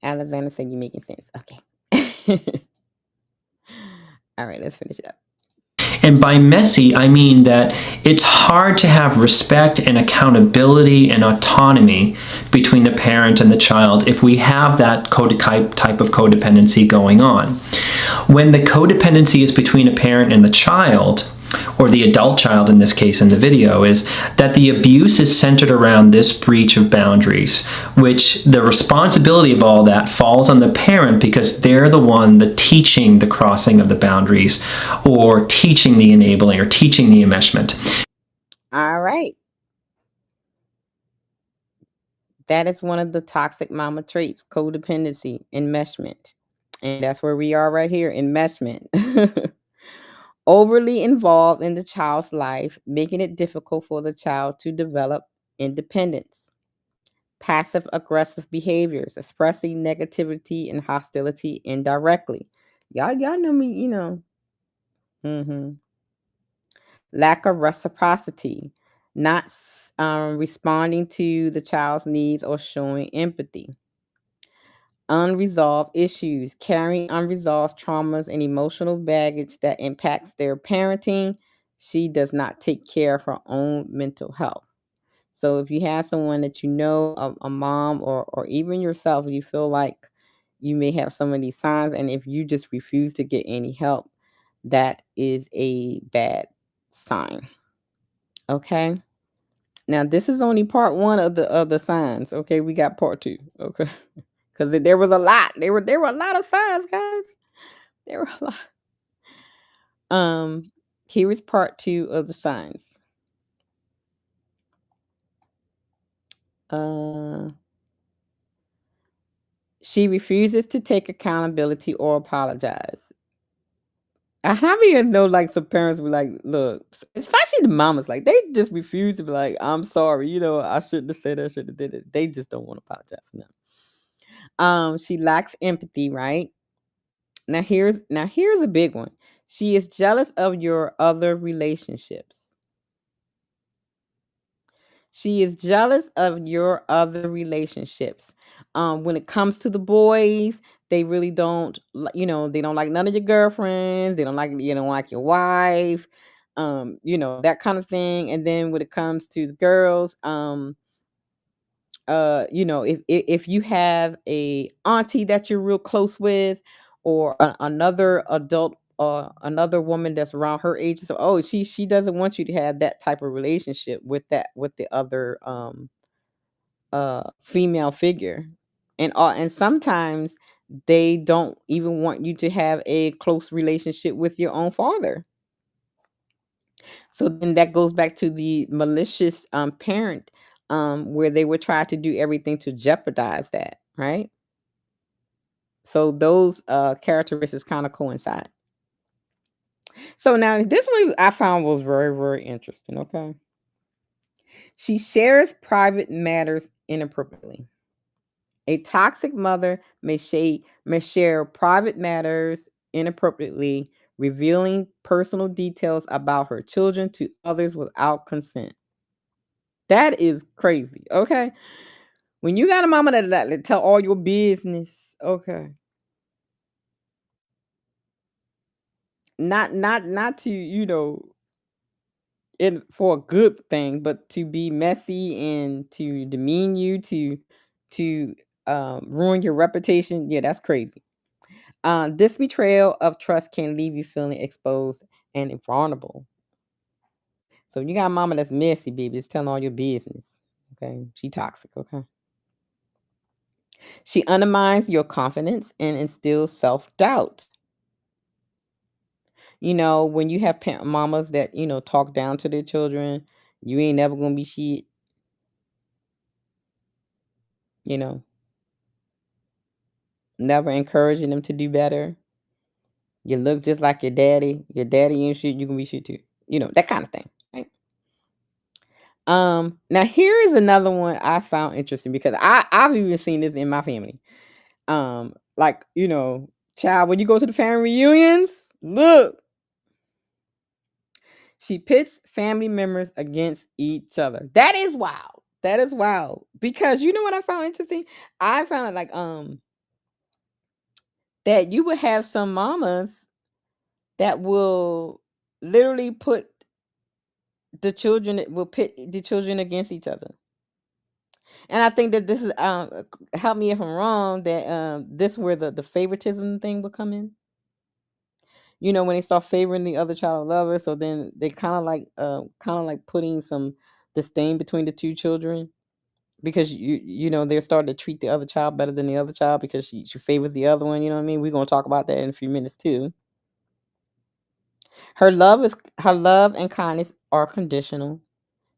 Alexander said you're making sense. Okay. All right, let's finish it up. And by messy, I mean that it's hard to have respect and accountability and autonomy between the parent and the child if we have that type of codependency going on. When the codependency is between a parent and the child, or the adult child in this case in the video, is that the abuse is centered around this breach of boundaries, which the responsibility of all that falls on the parent because they're the one teaching the crossing of the boundaries, or teaching the enabling, or teaching the enmeshment. All right. That is one of the toxic mama traits, codependency, enmeshment. And that's where we are right here, enmeshment. Overly involved in the child's life, making it difficult for the child to develop independence. Passive aggressive behaviors, expressing negativity and hostility indirectly. Y'all know me, Lack of reciprocity, not responding to the child's needs or showing empathy. Unresolved issues, carrying unresolved traumas and emotional baggage that impacts their parenting. She does not take care of her own mental health. So if you have someone that a mom or even yourself, you feel like you may have some of these signs, and if you just refuse to get any help, that is a bad sign. Okay. Now this is only part one of the signs. Okay, we got part two. Okay. Because there was a lot. There were a lot of signs, guys. There were a lot. Here is part two of the signs. She refuses to take accountability or apologize. I don't even know, like, some parents be like, look, especially the mamas, like, they just refuse to be like, I'm sorry, I shouldn't have said that, I should have did it. They just don't want to apologize for nothing. She lacks empathy, right? Now here's a big one. She is jealous of your other relationships. She is jealous of your other relationships. When it comes to the boys, they really don't, they don't like none of your girlfriends. They don't like your wife, that kind of thing. And then when it comes to the girls, if you have a auntie that you're real close with, or another adult, another woman that's around her age, so she doesn't want you to have that type of relationship with the other female figure. And sometimes they don't even want you to have a close relationship with your own father. So then that goes back to the malicious parent, where they would try to do everything to jeopardize that, right? So those characteristics kind of coincide. So now this one I found was very, very interesting. Okay. She shares private matters inappropriately. A toxic mother may share private matters inappropriately, revealing personal details about her children to others without consent. That is crazy. Okay. When you got a mama that tell all your business, okay. Not to, in for a good thing, but to be messy and to demean you, to ruin your reputation. Yeah, that's crazy. This betrayal of trust can leave you feeling exposed and vulnerable. So you got a mama that's messy, baby, it's telling all your business. Okay. She toxic, okay. She undermines your confidence and instills self-doubt. When you have mamas that, talk down to their children, you ain't never gonna be shit, you know, never encouraging them to do better. You look just like your daddy. Your daddy ain't shit, you can be shit too. That kind of thing. Right? Now here is another one I found interesting because I've even seen this in my family. Like, child, when you go to the family reunions, look, she pits family members against each other. That is wild. That is wild. Because you know what I found interesting? I found it like that you would have some mamas that will literally pit the children against each other. And I think that this is help me if I'm wrong, that this where the favoritism thing would come in. When they start favoring the other child lover, so then they kind of like putting some disdain between the two children, because they're starting to treat the other child better than the other child because she favors the other one. You know what I mean? We're gonna talk about that in a few minutes too. Her love and kindness are conditional.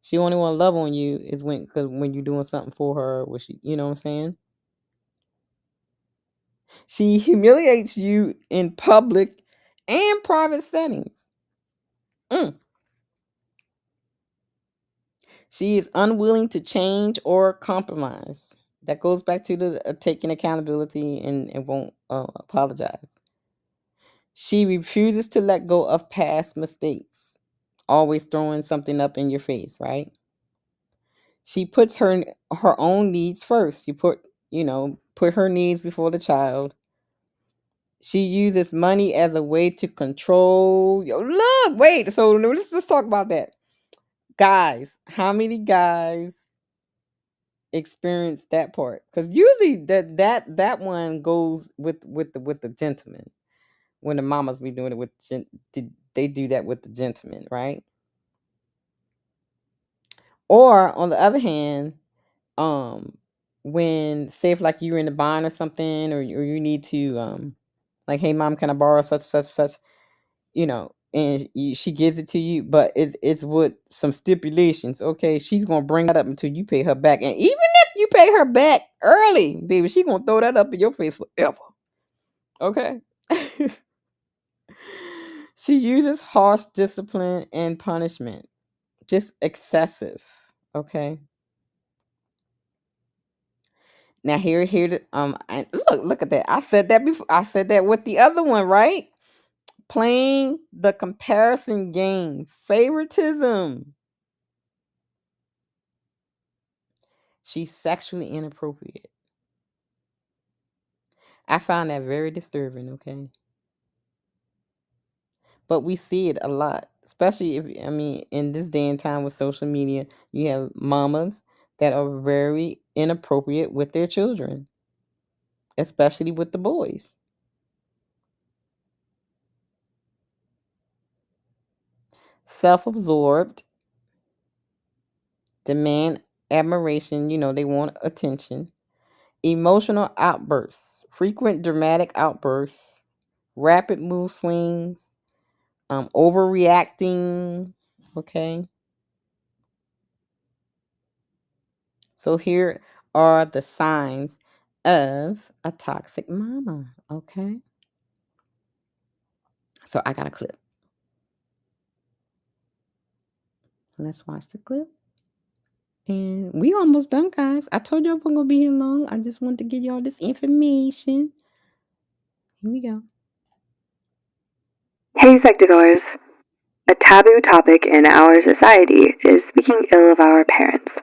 She only want to love on you is when you're doing something for her, what she, you know what I'm saying? She humiliates you in public and private settings. Mm. She is unwilling to change or compromise. That goes back to the taking accountability and won't apologize. She refuses to let go of past mistakes, always throwing something up in your face, right? She puts her own needs first. Put her needs before the child. She uses money as a way to control. Yo, look, wait. So let's talk about that. Guys, how many guys experience that part? Because usually that one goes with the gentleman. When the mamas be doing it they do that with the gentleman, right? Or on the other hand, um, when say if like you're in a bind or something, or you need to like, hey mom, can I borrow such such such? and she gives it to you, but it's with some stipulations. Okay, she's gonna bring that up until you pay her back, and even if you pay her back early, baby, she gonna throw that up in your face forever. Okay. She uses harsh discipline and punishment, just excessive. Okay. Now here the and look at that. I said that before. I said that with the other one, right? Playing the comparison game, favoritism. She's sexually inappropriate. I find that very disturbing, okay? But we see it a lot, especially in this day and time with social media, you have mamas that are very inappropriate with their children, especially with the boys. Self-absorbed, demand admiration, they want attention. Emotional outbursts, frequent dramatic outbursts, rapid mood swings, overreacting. Okay. So here are the signs of a toxic mama. Okay. So I got a clip. Let's watch the clip. And we almost done, guys. I told y'all we're gonna be here long. I just wanted to give y'all this information. Here we go. Hey, Psych2Goers. A taboo topic in our society is speaking ill of our parents.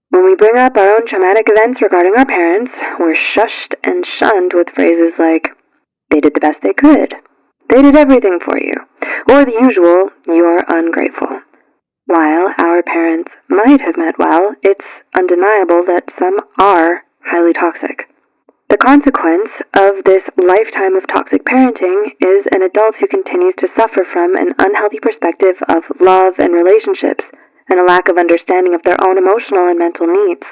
When we bring up our own traumatic events regarding our parents, we're shushed and shunned with phrases like, they did the best they could, they did everything for you, or the usual, you're ungrateful. While our parents might have meant well, it's undeniable that some are highly toxic. The consequence of this lifetime of toxic parenting is an adult who continues to suffer from an unhealthy perspective of love and relationships, and a lack of understanding of their own emotional and mental needs.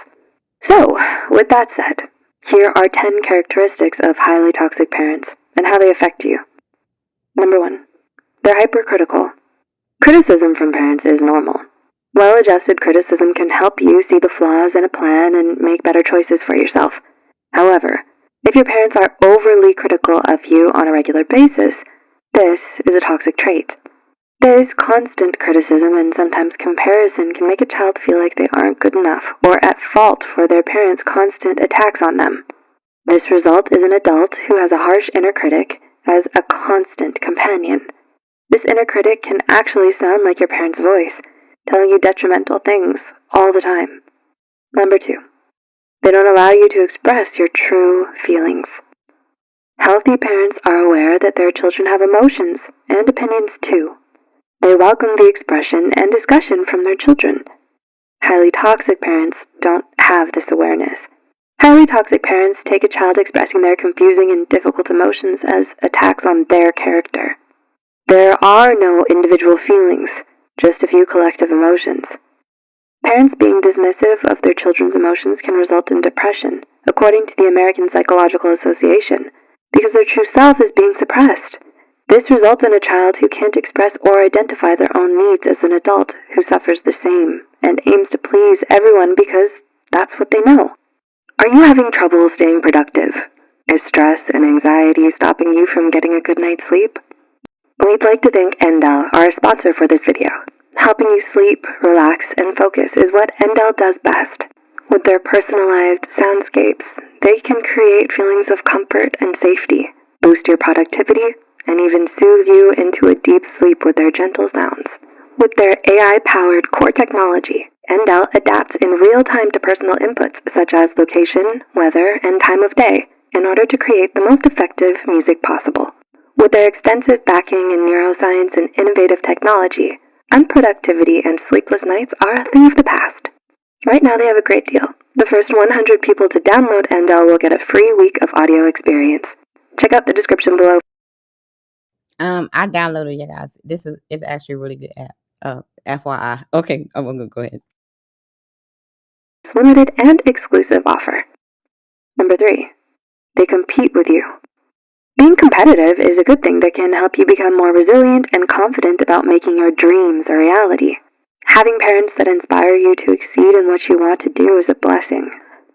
So, with that said, here are 10 characteristics of highly toxic parents and how they affect you. Number 1. They're hypercritical. Criticism from parents is normal. Well-adjusted criticism can help you see the flaws in a plan and make better choices for yourself. However, if your parents are overly critical of you on a regular basis, this is a toxic trait. This constant criticism and sometimes comparison can make a child feel like they aren't good enough or at fault for their parents' constant attacks on them. This result is an adult who has a harsh inner critic as a constant companion. This inner critic can actually sound like your parents' voice, telling you detrimental things all the time. Number 2. They don't allow you to express your true feelings. Healthy parents are aware that their children have emotions and opinions too. They welcome the expression and discussion from their children. Highly toxic parents don't have this awareness. Highly toxic parents take a child expressing their confusing and difficult emotions as attacks on their character. There are no individual feelings, just a few collective emotions. Parents being dismissive of their children's emotions can result in depression, according to the American Psychological Association, because their true self is being suppressed. This results in a child who can't express or identify their own needs as an adult who suffers the same and aims to please everyone because that's what they know. Are you having trouble staying productive? Is stress and anxiety stopping you from getting a good night's sleep? We'd like to thank Endel, our sponsor for this video. Helping you sleep, relax, and focus is what Endel does best. With their personalized soundscapes, they can create feelings of comfort and safety, boost your productivity, and even soothe you into a deep sleep with their gentle sounds. With their AI-powered core technology, Endel adapts in real time to personal inputs such as location, weather, and time of day in order to create the most effective music possible. With their extensive backing in neuroscience and innovative technology, unproductivity and sleepless nights are a thing of the past. Right now they have a great deal. The first 100 people to download Endel will get a free week of audio experience. Check out the description below. I downloaded it, guys. This is actually a really good app. FYI. Okay, I'm gonna go ahead. Limited and exclusive offer. Number 3. They compete with you. Being competitive is a good thing that can help you become more resilient and confident about making your dreams a reality. Having parents that inspire you to exceed in what you want to do is a blessing.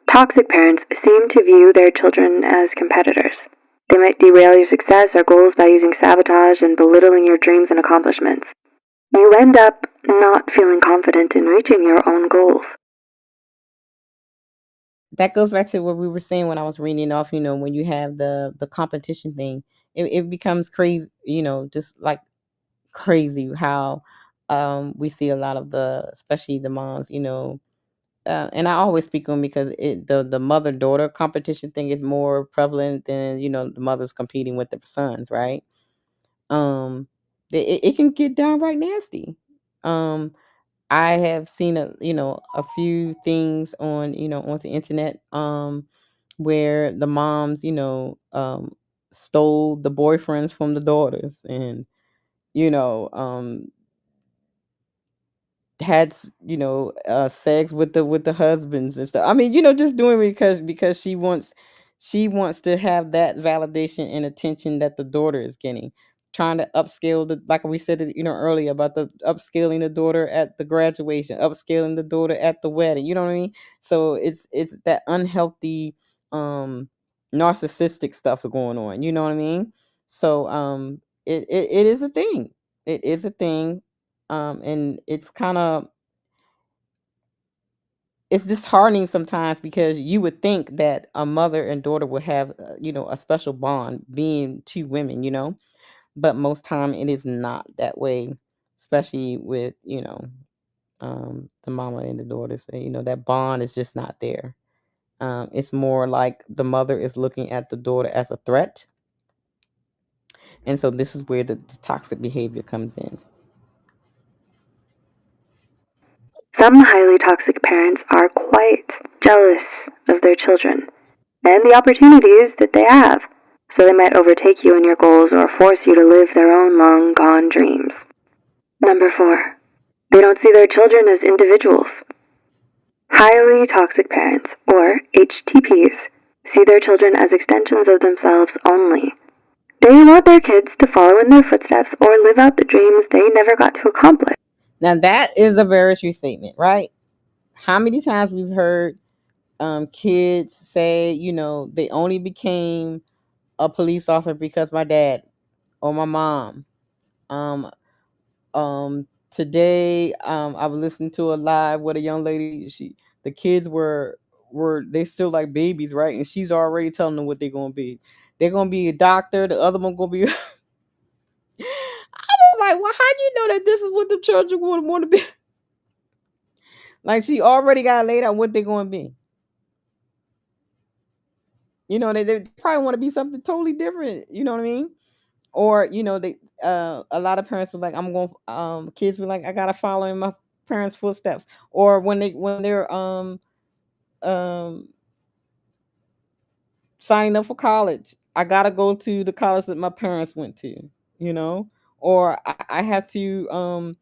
Toxic parents seem to view their children as competitors. They might derail your success or goals by using sabotage and belittling your dreams and accomplishments. You end up not feeling confident in reaching your own goals. That goes back to what we were saying when I was reading off, when you have the competition thing, it becomes crazy, just like crazy how we see a lot of especially the moms, and I always speak on because the mother daughter competition thing is more prevalent than the mothers competing with their sons, right? It can get downright nasty. I have seen a few things on on the internet where the moms stole the boyfriends from the daughters, and you know um had sex with the husbands and stuff. I mean, just doing it because she wants to have that validation and attention that the daughter is getting, trying to upscale like we said earlier about the upscaling the daughter at the graduation, upscaling the daughter at the wedding, you know what I mean? So it's that unhealthy narcissistic stuff going on, you know what I mean? So it is a thing. It is a thing. And it's disheartening sometimes because you would think that a mother and daughter would have a special bond being two women, but most time it is not that way, especially with the mama and the daughters. That bond is just not there. It's more like the mother is looking at the daughter as a threat, and so this is where the toxic behavior comes in. Some highly toxic parents are quite jealous of their children and the opportunities that they have, so they might overtake you in your goals or force you to live their own long-gone dreams. Number 4. They don't see their children as individuals. Highly toxic parents, or HTPs, see their children as extensions of themselves only. They want their kids to follow in their footsteps or live out the dreams they never got to accomplish. Now that is a very true statement, right? How many times we've heard kids say, they only became a police officer because my dad or my mom. Today, I was listening to a live with a young lady. The kids were they still like babies, right? And she's already telling them what they're gonna be. They're gonna be a doctor. The other one gonna be. I was like, well, how do you know that this is what the children want to be? Like she already got laid out what they're gonna be. They probably want to be something totally different. You know what I mean? Or they a lot of parents were like, I'm going kids were like, I gotta follow in my parents' footsteps. Or when they're um signing up for college, I gotta go to the college that my parents went to, or I have to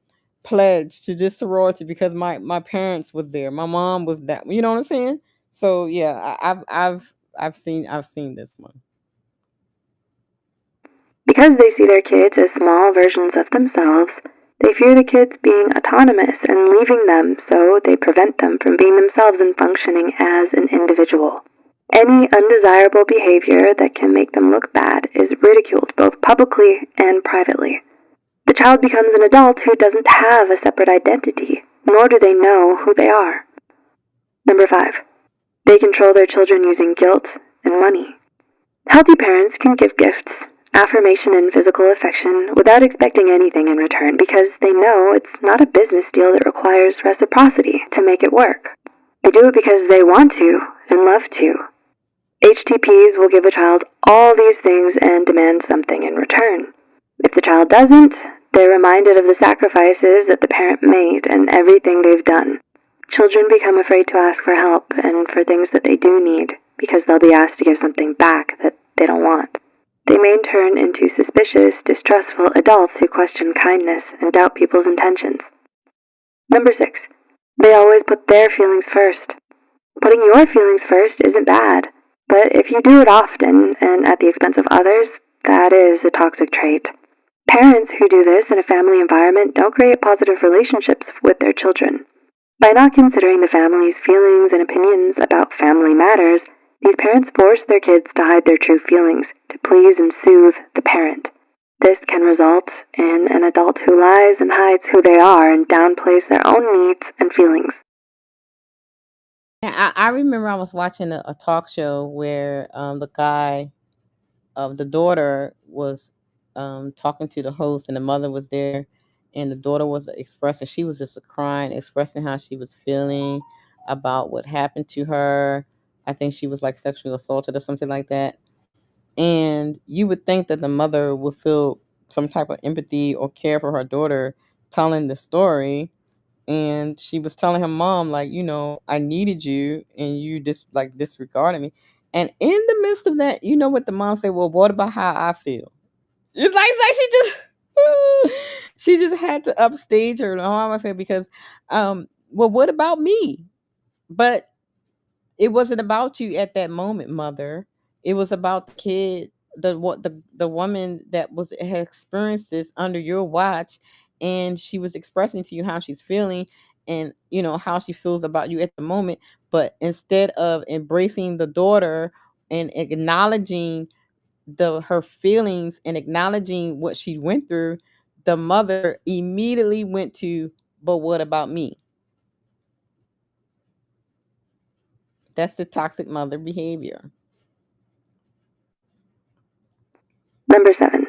pledge to this sorority because my parents was there, my mom was that, you know what I'm saying? So yeah, I've seen this one. Because they see their kids as small versions of themselves, they fear the kids being autonomous and leaving them, so they prevent them from being themselves and functioning as an individual. Any undesirable behavior that can make them look bad is ridiculed both publicly and privately. The child becomes an adult who doesn't have a separate identity, nor do they know who they are. Number 5. They control their children using guilt and money. Healthy parents can give gifts, affirmation, and physical affection without expecting anything in return because they know it's not a business deal that requires reciprocity to make it work. They do it because they want to and love to. HTPs will give a child all these things and demand something in return. If the child doesn't, they're reminded of the sacrifices that the parent made and everything they've done. Children become afraid to ask for help and for things that they do need because they'll be asked to give something back that they don't want. They may turn into suspicious, distrustful adults who question kindness and doubt people's intentions. Number 6. They always put their feelings first. Putting your feelings first isn't bad, but if you do it often and at the expense of others, that is a toxic trait. Parents who do this in a family environment don't create positive relationships with their children. By not considering the family's feelings and opinions about family matters, these parents force their kids to hide their true feelings to please and soothe the parent. This can result in an adult who lies and hides who they are and downplays their own needs and feelings. I remember I was watching a talk show where the guy of the daughter was talking to the host, and the mother was there, and the daughter was expressing, she was just crying, expressing how she was feeling about what happened to her. I think she was like sexually assaulted or something like that. And you would think that the mother would feel some type of empathy or care for her daughter telling the story. And she was telling her mom, like, I needed you and you just like disregarded me. And in the midst of that, you know what the mom said? Well, what about how I feel? It's like she just she just had to upstage her how I feel because well, what about me? But it wasn't about you at that moment, mother. It was about the kid, the woman that had experienced this under your watch, and she was expressing to you how she's feeling and how she feels about you at the moment. But instead of embracing the daughter and acknowledging her feelings and acknowledging what she went through, the mother immediately went to, but what about me? That's the toxic mother behavior. Number 7.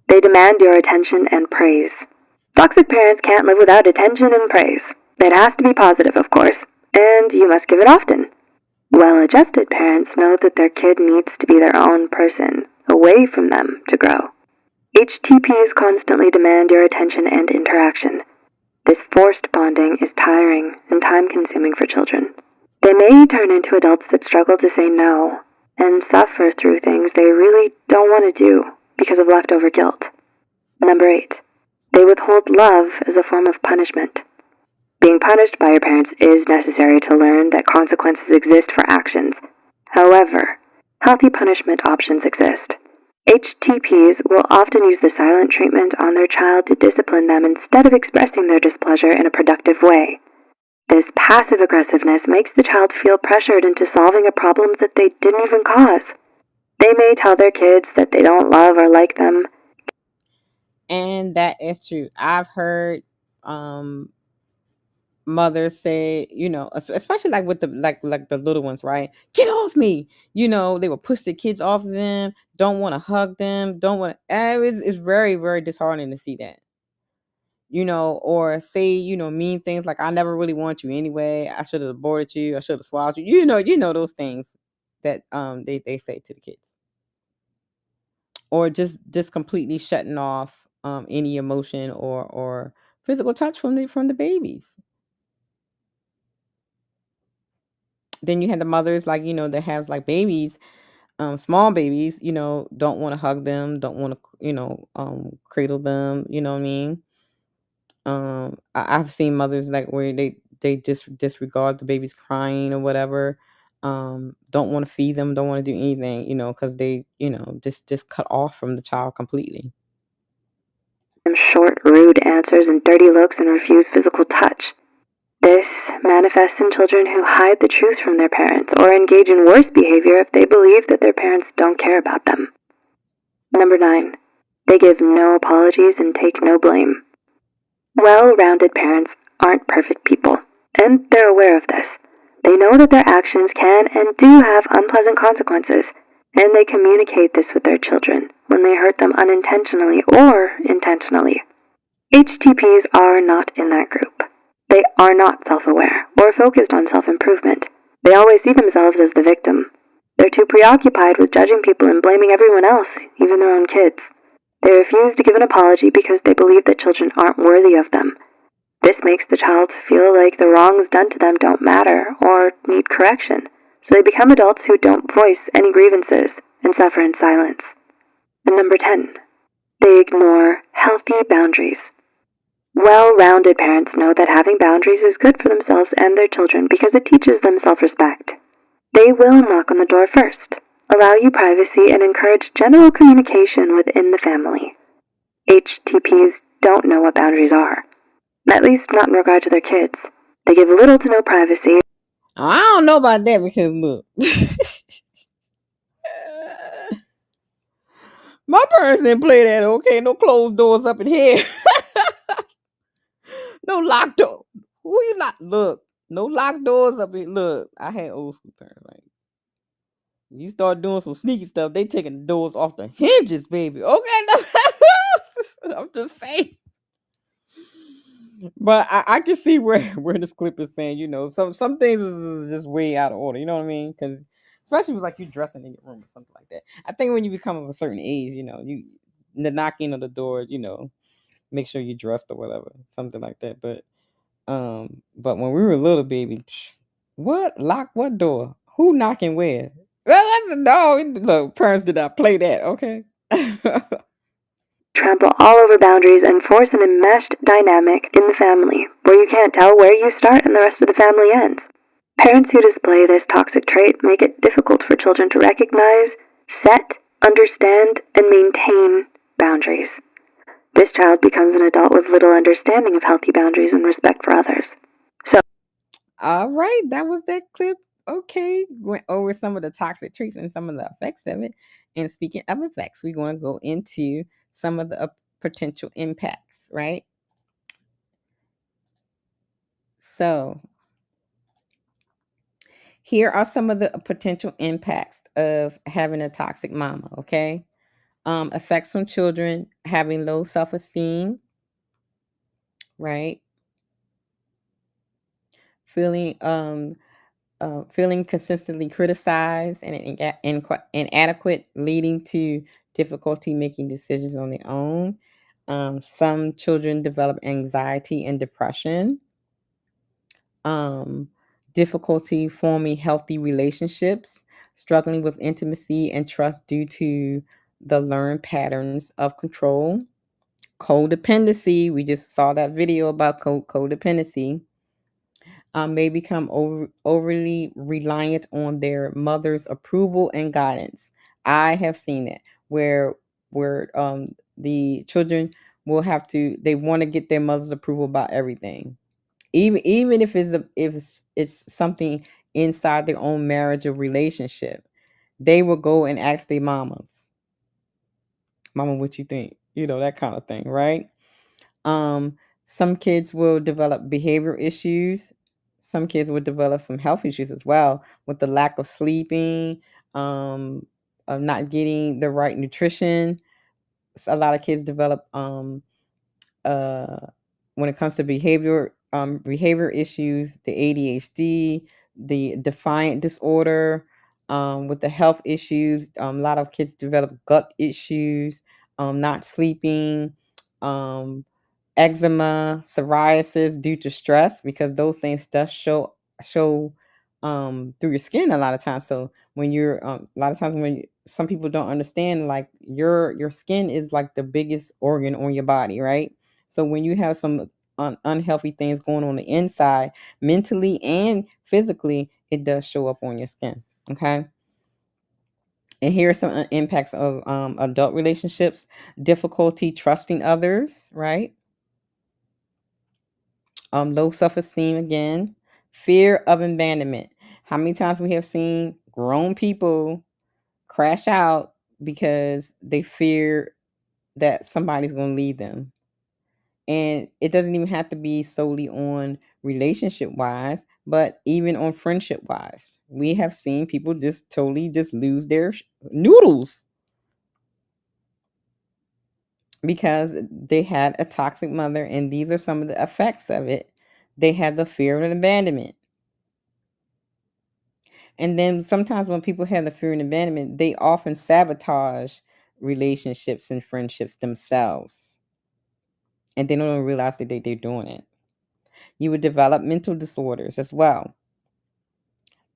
They demand your attention and praise. Toxic parents can't live without attention and praise. It has to be positive, of course, and you must give it often. Well-adjusted parents know that their kid needs to be their own person, away from them, to grow. HTPs constantly demand your attention and interaction. This forced bonding is tiring and time-consuming for children. They may turn into adults that struggle to say no and suffer through things they really don't want to do because of leftover guilt. Number 8. They withhold love as a form of punishment. Being punished by your parents is necessary to learn that consequences exist for actions. However, healthy punishment options exist. HTPs will often use the silent treatment on their child to discipline them instead of expressing their displeasure in a productive way. This passive aggressiveness makes the child feel pressured into solving a problem that they didn't even cause. They may tell their kids that they don't love or like them. And that is true. I've heard mothers say, especially like with the like the little ones, right? Get off me. They will push the kids off of them, don't want to hug them, don't want to. It's very, very disheartening to see that. Or say, mean things like, I never really want you anyway. I should have aborted you. I should have swallowed you. Those things that they say to the kids. Or just completely shutting off any emotion or physical touch from the babies. Then you have the mothers like, that have like babies, small babies, don't want to hug them, don't want to, cradle them, you know what I mean? I've seen mothers like where they just disregard the baby's crying or whatever. Don't want to feed them, don't want to do anything, because they, just cut off from the child completely. Short, rude answers and dirty looks and refuse physical touch. This manifests in children who hide the truth from their parents or engage in worse behavior if they believe that their parents don't care about them. Number 9. They give no apologies and take no blame. Well-rounded parents aren't perfect people, and they're aware of this. They know that their actions can and do have unpleasant consequences, and they communicate this with their children when they hurt them unintentionally or intentionally. HTPs are not in that group. They are not self-aware or focused on self-improvement. They always see themselves as the victim. They're too preoccupied with judging people and blaming everyone else, even their own kids. They refuse to give an apology because they believe that children aren't worthy of them. This makes the child feel like the wrongs done to them don't matter or need correction, so they become adults who don't voice any grievances and suffer in silence. And number 10. They ignore healthy boundaries. Well-rounded parents know that having boundaries is good for themselves and their children because it teaches them self-respect. They will knock on the door first, allow you privacy, and encourage general communication within the family. HTPs don't know what boundaries are, at least not in regard to their kids. They give little to no privacy. I don't know about that because look, my parents didn't play that. Okay, no closed doors up in here. No locked door. Who you lock? Look, no locked doors up in. Look, I had old school parents. Like, you start doing some sneaky stuff, they taking the doors off the hinges, baby. Okay, I'm just saying. But I can see where this clip is saying, some things is just way out of order. You know what I mean? Because especially with like you dressing in your room or something like that. I think when you become of a certain age, you the knocking on the door, make sure you dressed or whatever, something like that. But when we were little, baby, what lock what door? Who knocking where? No, look, parents did not play that. Okay. Trample all over boundaries and force an enmeshed dynamic in the family where you can't tell where you start and the rest of the family ends. Parents who display this toxic trait make it difficult for children to recognize, set, understand, and maintain boundaries. This child becomes an adult with little understanding of healthy boundaries and respect for others. All right, that was that clip. Okay, went over some of the toxic traits and some of the effects of it. And speaking of effects, we're going to go into some of the potential impacts, right? So, here are some of the potential impacts of having a toxic mama, okay? Effects on children having low self-esteem, right? Feeling consistently criticized and inadequate, leading to difficulty making decisions on their own. Some children develop anxiety and depression. Difficulty forming healthy relationships, struggling with intimacy and trust due to the learned patterns of control. Codependency, we just saw that video about codependency. May become overly reliant on their mother's approval and guidance. I have seen it where the children will have to, they want to get their mother's approval about everything, even if it's something inside their own marriage or relationship. They will go and ask their mama, what you think, that kind of thing, right? Some kids will develop behavior issues. Some kids will develop some health issues as well, with the lack of sleeping, of not getting the right nutrition. A lot of kids develop when it comes to behavior issues, the ADHD, the defiant disorder, with the health issues. A lot of kids develop gut issues, not sleeping, eczema, psoriasis due to stress, because those things does show through your skin a lot of times. So when you're a lot of times when some people don't understand, like your skin is like the biggest organ on your body, right? So when you have some unhealthy things going on the inside, mentally and physically, it does show up on your skin. Okay. And here are some impacts of adult relationships: difficulty trusting others, right? Low self-esteem again, fear of abandonment. How many times we have seen grown people crash out because they fear that somebody's going to leave them? And it doesn't even have to be solely on relationship wise, but even on friendship wise. We have seen people just totally just lose their noodles because they had a toxic mother. And these are some of the effects of it. They had the fear of abandonment. And then sometimes when people have the fear and abandonment, they often sabotage relationships and friendships themselves. And they don't even realize that they're doing it. You would develop mental disorders as well: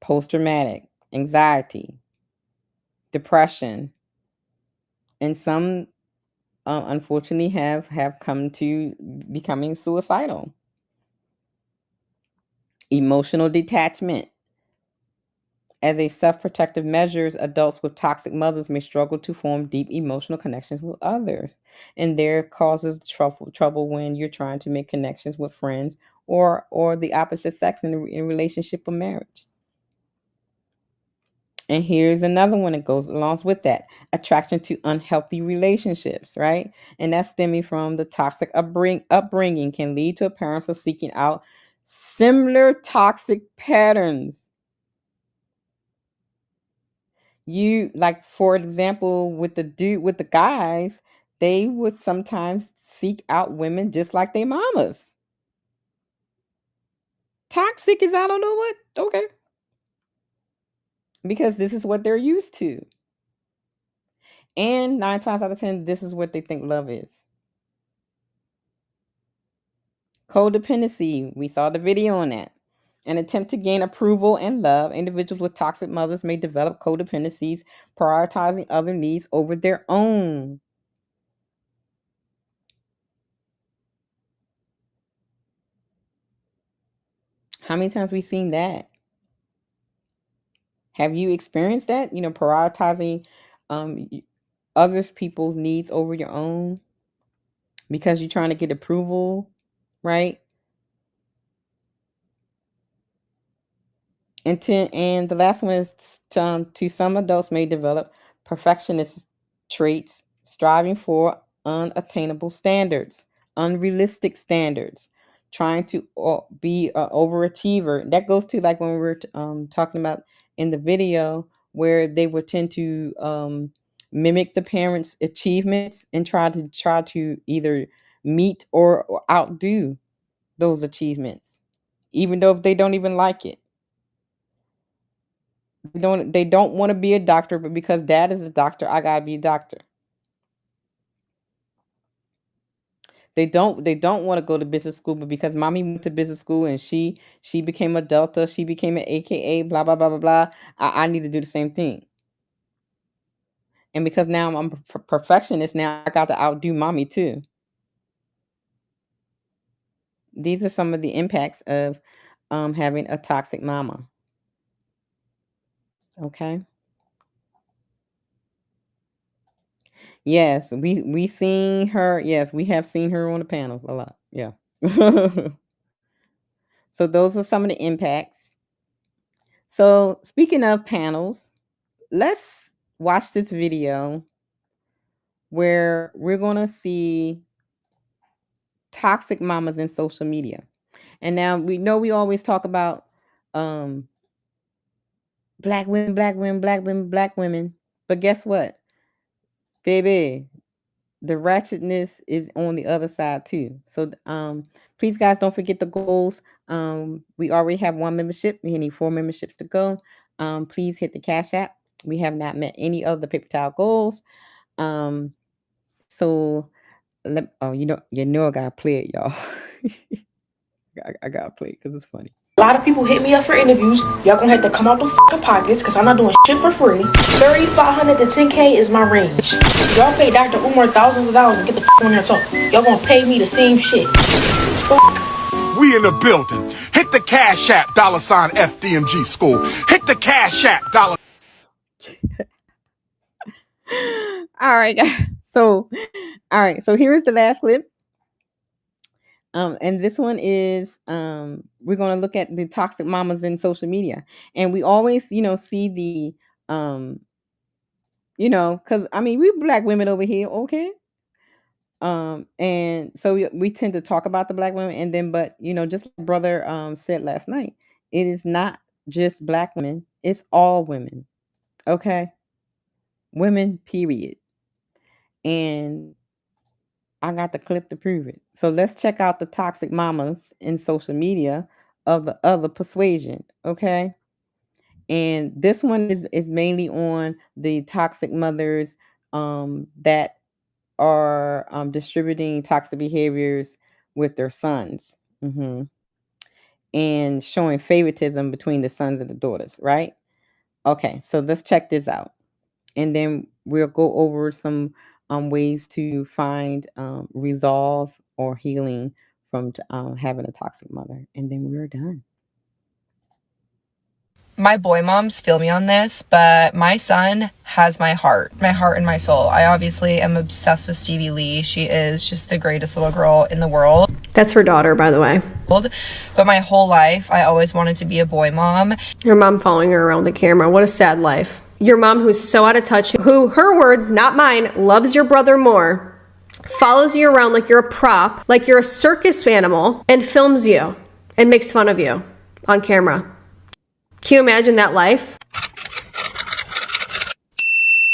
post-traumatic, anxiety, depression. And some unfortunately have come to becoming suicidal. Emotional detachment. As a self-protective measures, adults with toxic mothers may struggle to form deep emotional connections with others, and there causes trouble when you're trying to make connections with friends or the opposite sex in relationship or marriage. And here's another one that goes along with that: attraction to unhealthy relationships, right? And that's stemming from the toxic upbringing can lead to parents of seeking out similar toxic patterns. You like, for example, with the guys, they would sometimes seek out women just like their mamas. Toxic is, I don't know what. Okay. Because this is what they're used to. And 9 times out of 10, this is what they think love is. Codependency, we saw the video on that. An attempt to gain approval and love, individuals with toxic mothers may develop codependencies, prioritizing other needs over their own. How many times we seen that? Have you experienced that? Prioritizing others people's needs over your own because you're trying to get approval, right? And the last one is to some adults may develop perfectionist traits, striving for unattainable standards, unrealistic standards, trying to be an overachiever. That goes to like when we were talking about in the video, where they would tend to mimic the parents' achievements and try to either meet or outdo those achievements, even though if they don't even like it. They don't want to be a doctor, but because dad is a doctor, I gotta be a doctor. They don't want to go to business school, but because mommy went to business school and she became a Delta, she became an AKA, blah blah blah blah blah. I need to do the same thing. And because now I'm a perfectionist, now I got to outdo mommy too. These are some of the impacts of having a toxic mama. Okay. Yes, we seen her. Yes, we have seen her on the panels a lot. Yeah. So those are some of the impacts. So speaking of panels, let's watch this video where we're going to see toxic mamas in social media. And now we know we always talk about um black women, black women, black women, black women. But guess what? Baby, the ratchetness is on the other side too. So please guys, don't forget the goals. We already have 1 membership. We need 4 memberships to go. Please hit the Cash App. We have not met any of the paper towel goals. So I gotta play it, y'all. I gotta play it because it's funny. A lot of people hit me up for interviews. Y'all gonna have to come out the fucking pockets because I'm not doing shit for free. 3,500 to 10K is my range. Y'all pay Dr. Umar thousands of dollars to get the fuck on there and talk. Y'all gonna pay me the same shit. Fuck. We in the building. Hit the Cash App, $FDMG school. Hit the Cash App, $. All right, guys. So here's the last clip. And this one is we're going to look at the toxic mamas in social media. And we always, see the because we black women over here, okay? And so we tend to talk about the black women, and then but just like brother said last night, it is not just black women, it's all women. Okay? Women, period. And I got the clip to prove it. So let's check out the toxic mamas in social media of the other persuasion, okay? And this one is mainly on the toxic mothers that are distributing toxic behaviors with their sons, and showing favoritism between the sons and the daughters, right? Okay, so let's check this out. And then we'll go over some ways to find resolve or healing from having a toxic mother. And then we're done. my boy moms feel me on this, but my son has my heart and my soul. I obviously am obsessed with Stevie Lee. She is just the greatest little girl in the world. That's her daughter, by the way. But my whole life, I always wanted to be a boy mom. Your mom following her around the camera. What a sad life. Your mom who's so out of touch, who, her words, not mine, loves your brother more, follows you around like you're a prop, like you're a circus animal, and films you and makes fun of you on camera. Can you imagine that life?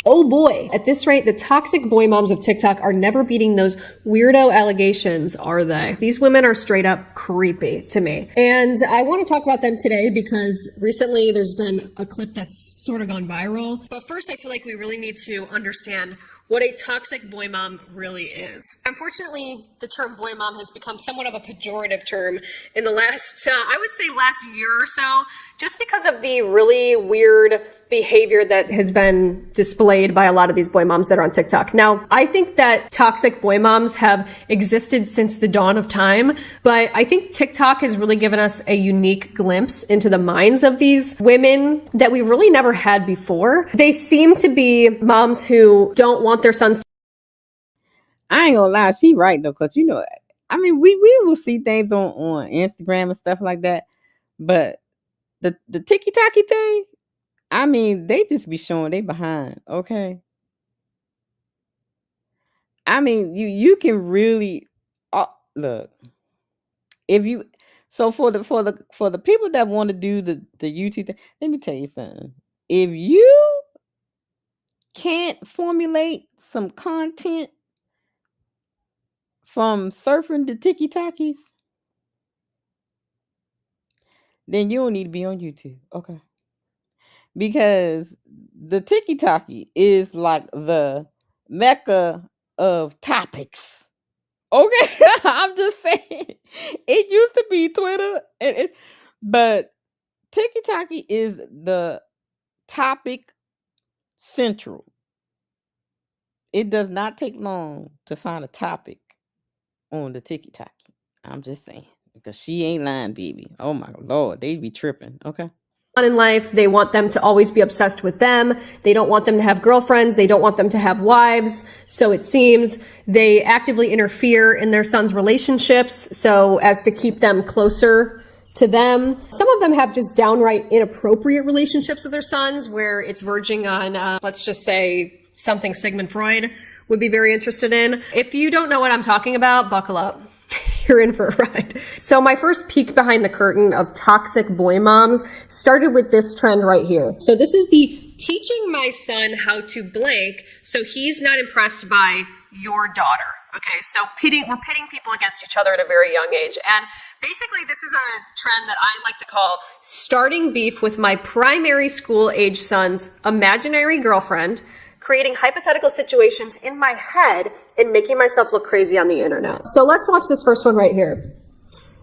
Oh boy, at this rate, the toxic boy moms of TikTok are never beating those weirdo allegations, are they? These women are straight up creepy to me. And I want to talk about them today because recently there's been a clip that's sort of gone viral. But first, I feel like we really need to understand what a toxic boy mom really is. Unfortunately, the term boy mom has become somewhat of a pejorative term in the last, I would say last year or so, just because of the really weird behavior that has been displayed by a lot of these boy moms that are on TikTok. Now, I think that toxic boy moms have existed since the dawn of time, but I think TikTok has really given us a unique glimpse into the minds of these women that we really never had before. They seem to be moms who don't want their sons. I ain't gonna lie, she right though, because you know, I mean, we will see things on Instagram and stuff like that, but the ticky-tacky thing, I mean, they just be showing they behind, okay? I mean, you can really look, if you, so for the people that want to do the YouTube thing, let me tell you something. If you can't formulate some content from surfing the ticky-tackies, then you don't need to be on YouTube, okay? Because the ticky-tacky is like the mecca of topics, okay? I'm just saying, it used to be Twitter, but ticky-tacky is the topic central. It does not take long to find a topic on the ticky-tacky. I'm just saying, because she ain't lying, baby. Oh my Lord, they be tripping, okay? In life, they want them to always be obsessed with them. They don't want them to have girlfriends. They don't want them to have wives. So it seems they actively interfere in their sons' relationships so as to keep them closer to them. Some of them have just downright inappropriate relationships with their sons where it's verging on, let's just say, something Sigmund Freud would be very interested in. If you don't know what I'm talking about, buckle up. You're in for a ride. So my first peek behind the curtain of toxic boy moms started with this trend right here. So this is the teaching my son how to blank so he's not impressed by your daughter. Okay, so we're pitting people against each other at a very young age. And basically this is a trend that I like to call starting beef with my primary school age son's imaginary girlfriend, creating hypothetical situations in my head and making myself look crazy on the internet. So let's watch this first one right here.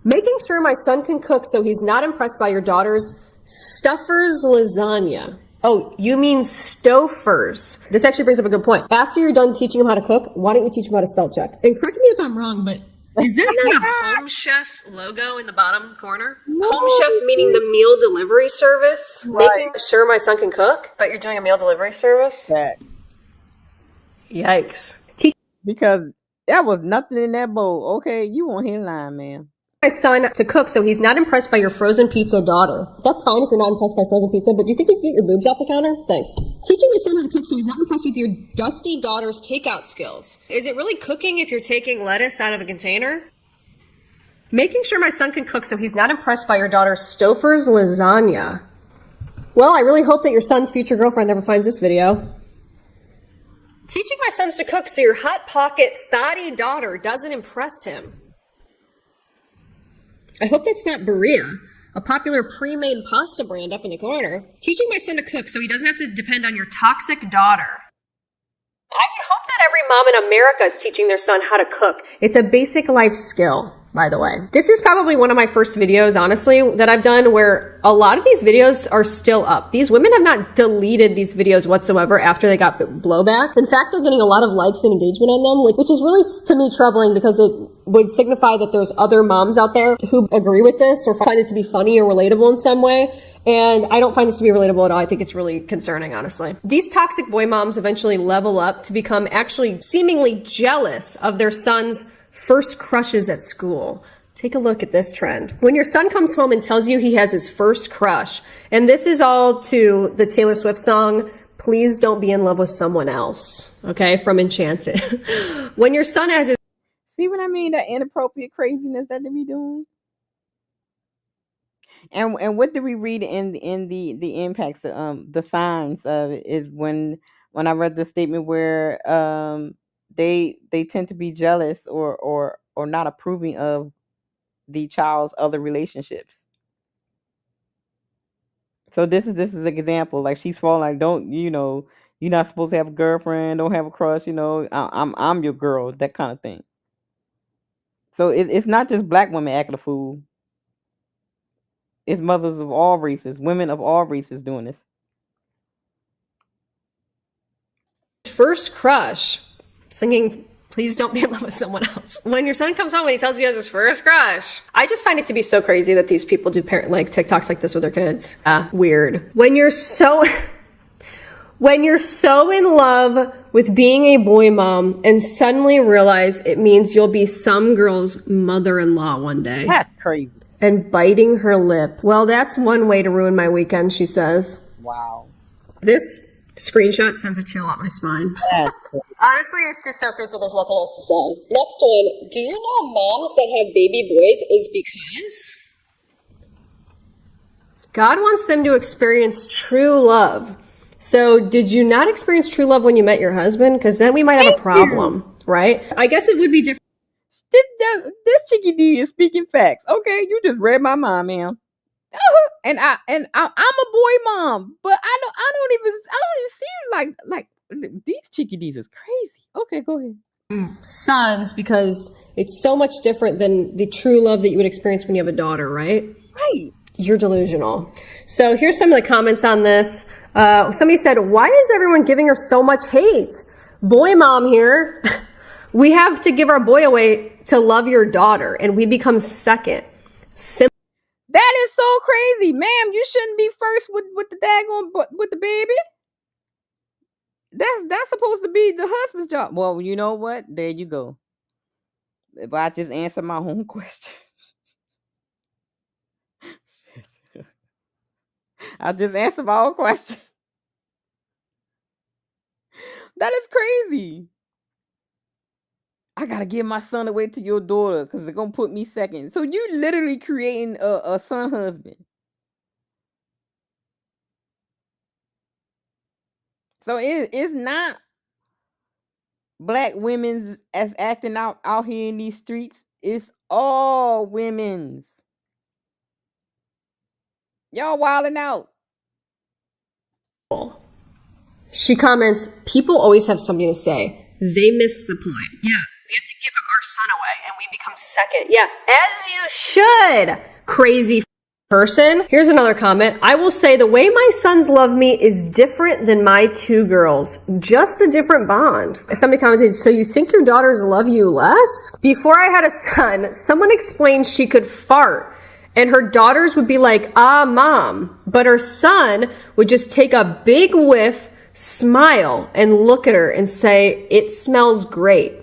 Making sure my son can cook so he's not impressed by your daughter's Stuffers lasagna. Oh, you mean Stofers. This actually brings up a good point. After you're done teaching him how to cook, why don't you teach him how to spell check? And correct me if I'm wrong, but is there not a Home Chef logo in the bottom corner? No. Home Chef meaning the meal delivery service? Right. Making sure my son can cook, but you're doing a meal delivery service? Facts. Yikes. Because that was nothing in that bowl, okay? You want his line, man. My son to cook so he's not impressed by your frozen pizza daughter. That's fine if you're not impressed by frozen pizza, but do you think you can get your boobs off the counter? Thanks. Teaching my son how to cook so he's not impressed with your dusty daughter's takeout skills. Is it really cooking if you're taking lettuce out of a container? Making sure my son can cook so he's not impressed by your daughter's Stouffer's lasagna. Well, I really hope that your son's future girlfriend never finds this video. Teaching my sons to cook so your hot pocket thotty daughter doesn't impress him. I hope that's not Berea, a popular pre-made pasta brand up in the corner. Teaching my son to cook so he doesn't have to depend on your toxic daughter. I would hope that every mom in America is teaching their son how to cook. It's a basic life skill. by the way. This is probably one of my first videos, honestly, that I've done where a lot of these videos are still up. These women have not deleted these videos whatsoever after they got blowback. In fact, they're getting a lot of likes and engagement on them, which is really, to me, troubling because it would signify that there's other moms out there who agree with this or find it to be funny or relatable in some way. And I don't find this to be relatable at all. I think it's really concerning, honestly. These toxic boy moms eventually level up to become actually seemingly jealous of their son's first crushes at school. Take a look at this trend. When your son comes home and tells you he has his first crush, and this is all to the Taylor Swift song, Please Don't Be in Love with Someone Else, okay, from Enchanted. When your son has his... See what I mean? That inappropriate craziness that they be doing? And what did we read in the impacts, the signs of it is when I read the statement where they tend to be jealous or not approving of the child's other relationships. So this is an example. Like she's falling like, don't, you're not supposed to have a girlfriend, don't have a crush, I'm your girl, that kind of thing. So it's not just black women acting a fool. It's mothers of all races, women of all races doing this. first crush, singing Please Don't Be in Love with Someone Else. When your son comes home and he tells you he has his first crush. I just find it to be so crazy that these people do TikToks like this with their kids. Weird. When you're so in love with being a boy mom and suddenly realize it means you'll be some girl's mother-in-law one day. That's crazy. And biting her lip. Well, that's one way to ruin my weekend, she says. Wow. This screenshot sends a chill up my spine. That's crazy. Honestly, it's just so creepy, there's nothing else to say. Next one, do you know moms that have baby boys is because God wants them to experience true love. So did you not experience true love when you met your husband? Because then we might have a problem, right? I guess it would be different. This Chicky D is speaking facts. Okay, you just read my mind, ma'am. And I'm a boy mom, but I don't even see like these Chicky D's is crazy. Okay, go ahead. Sons, because it's so much different than the true love that you would experience when you have a daughter, right? Right. You're delusional. So here's some of the comments on this. Somebody said, why is everyone giving her so much hate? Boy mom here. We have to give our boy away to love your daughter, and we become second. That is so crazy, ma'am. You shouldn't be first with the daggone with the baby. That's supposed to be the husband's job. Well, you know what? There you go. If I just answer my own question. I just answered my own question. That is crazy. I gotta give my son away to your daughter because they're gonna put me second. So you literally creating a son husband. So it's not black women's as acting out here in these streets. It's all women's. Y'all wilding out. She comments, people always have something to say. They missed the point. Yeah, we have to give our son away and we become second. Yeah, as you should, crazy person. Here's another comment. I will say the way my sons love me is different than my two girls. Just a different bond. Somebody commented, so you think your daughters love you less? Before I had a son, someone explained she could fart and her daughters would be like, ah, mom. But her son would just take a big whiff, smile, and look at her and say, it smells great.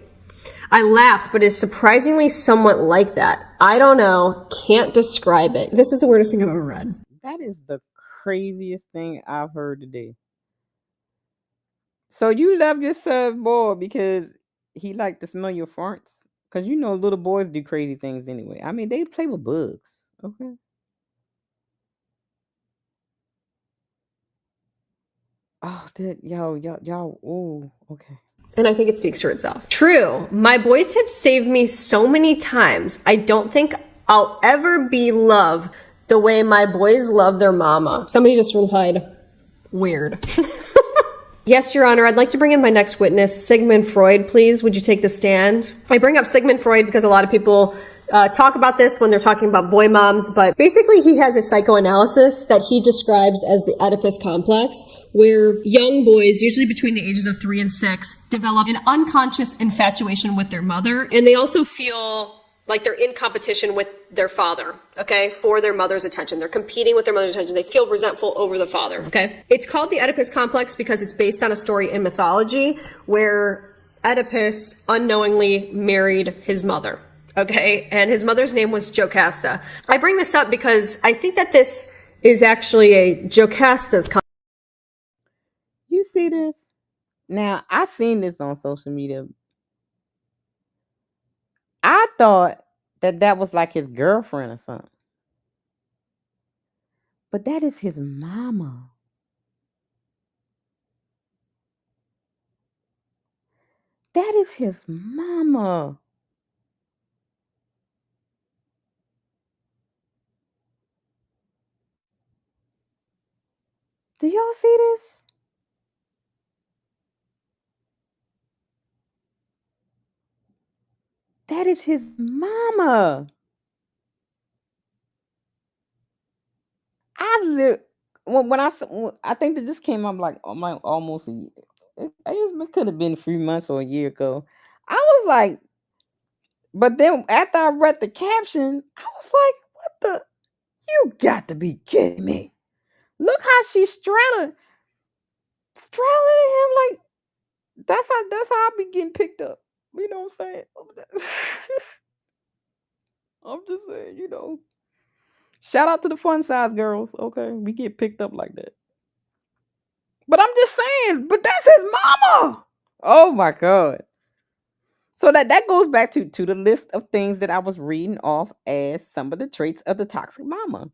I laughed, but it's surprisingly somewhat like that. I don't know, can't describe it. This is the weirdest thing I've ever read. That is the craziest thing I've heard today. So you love your son more because he liked to smell your farts? Because you know little boys do crazy things anyway. I mean, they play with bugs. Okay. Oh, y'all, oh, okay. And I think it speaks for itself. True. My boys have saved me so many times. I don't think I'll ever be loved the way my boys love their mama. Somebody just replied, weird. Yes, Your Honor, I'd like to bring in my next witness, Sigmund Freud, please. Would you take the stand? I bring up Sigmund Freud because a lot of people talk about this when they're talking about boy moms, but basically he has a psychoanalysis that he describes as the Oedipus complex, where young boys, usually between the ages of 3 and 6, develop an unconscious infatuation with their mother, and they also feel like they're in competition with their father, okay, for their mother's attention. They're competing with their mother's attention. They feel resentful over the father, okay? It's called the Oedipus complex because it's based on a story in mythology where Oedipus unknowingly married his mother, okay? And his mother's name was Jocasta. I bring this up because I think that this is actually a Jocasta's complex. You see this? Now, I seen this on social media. I thought that was like his girlfriend or something. But that is his mama. That is his mama. Do y'all see this? That is his mama. I think that this came up like almost a year. It could have been 3 months or a year ago. I was like, but then after I read the caption, I was like, what the? You got to be kidding me. Look how she's straddling him like that's how I be getting picked up. You know what I'm saying? I'm just saying, Shout out to the fun size girls. Okay. We get picked up like that. But I'm just saying, but that's his mama. Oh my God. So that goes back to the list of things that I was reading off as some of the traits of the toxic mama.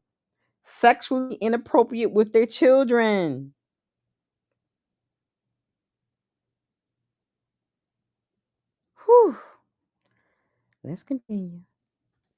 Sexually inappropriate with their children. Whew. Let's continue.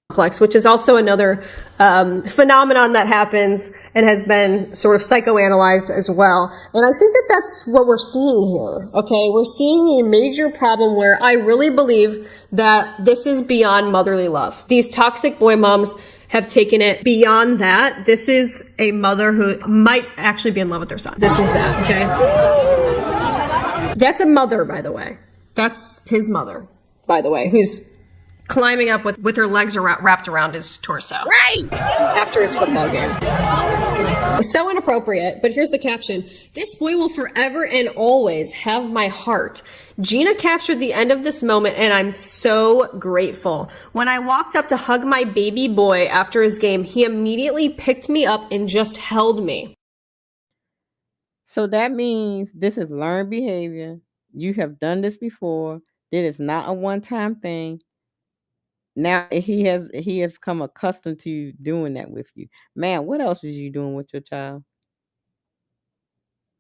Complex, which is also another phenomenon that happens and has been sort of psychoanalyzed as well. And I think that that's what we're seeing here. Okay, we're seeing a major problem where I really believe that this is beyond motherly love. These toxic boy moms have taken it beyond that. This is a mother who might actually be in love with their son. This is that, okay? That's a mother, by the way. That's his mother, by the way, who's climbing up with her legs wrapped around his torso. Right! After his football game. So inappropriate, but here's the caption. This boy will forever and always have my heart. Gina captured the end of this moment, and I'm so grateful. When I walked up to hug my baby boy after his game, he immediately picked me up and just held me. So that means this is learned behavior. You have done this before. It is not a one-time thing. Now he has become accustomed to doing that with you. Man, what else is you doing with your child?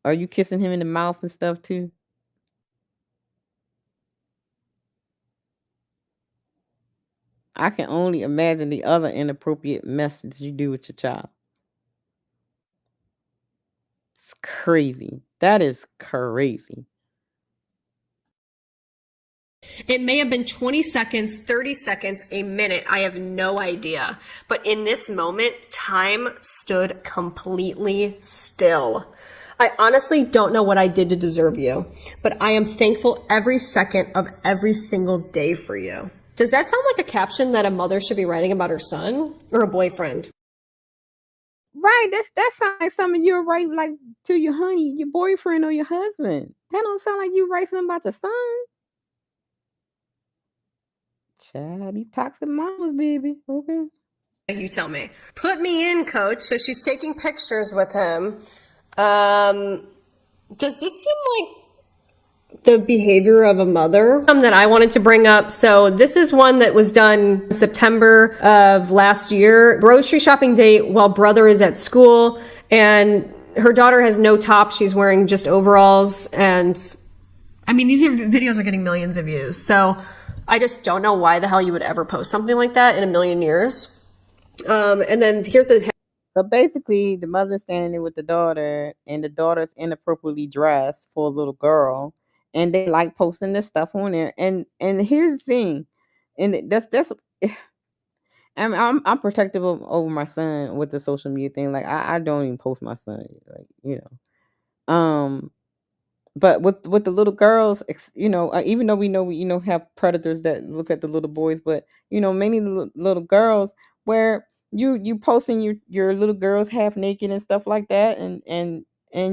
Are you kissing him in the mouth and stuff too? I can only imagine the other inappropriate mess that you do with your child. It's crazy. That is crazy. It may have been 20 seconds, 30 seconds, a minute. I have no idea. But in this moment, time stood completely still. I honestly don't know what I did to deserve you, but I am thankful every second of every single day for you. Does that sound like a caption that a mother should be writing about her son or a boyfriend? Right, that sounds like something you write like to your honey, your boyfriend, or your husband. That don't sound like you write something about your son. Child, these toxic mamas, baby. Okay. You tell me. Put me in, coach. So she's taking pictures with him. Does this seem like the behavior of a mother that I wanted to bring up? So this is one that was done in September of last year. Grocery shopping date while brother is at school, and her daughter has no top. She's wearing just overalls. And I mean, these videos are getting millions of views. So I just don't know why the hell you would ever post something like that in a million years. And then here's the... So basically, the mother's standing there with the daughter, and the daughter's inappropriately dressed for a little girl, and they like posting this stuff on there. And here's the thing, and that's I'm protective over my son with the social media thing. Like I don't even post my son, like, you know. But with the little girls, you know, even though we know we, you know, have predators that look at the little boys, but you know, many little girls where you posting your little girls half naked and stuff like that, and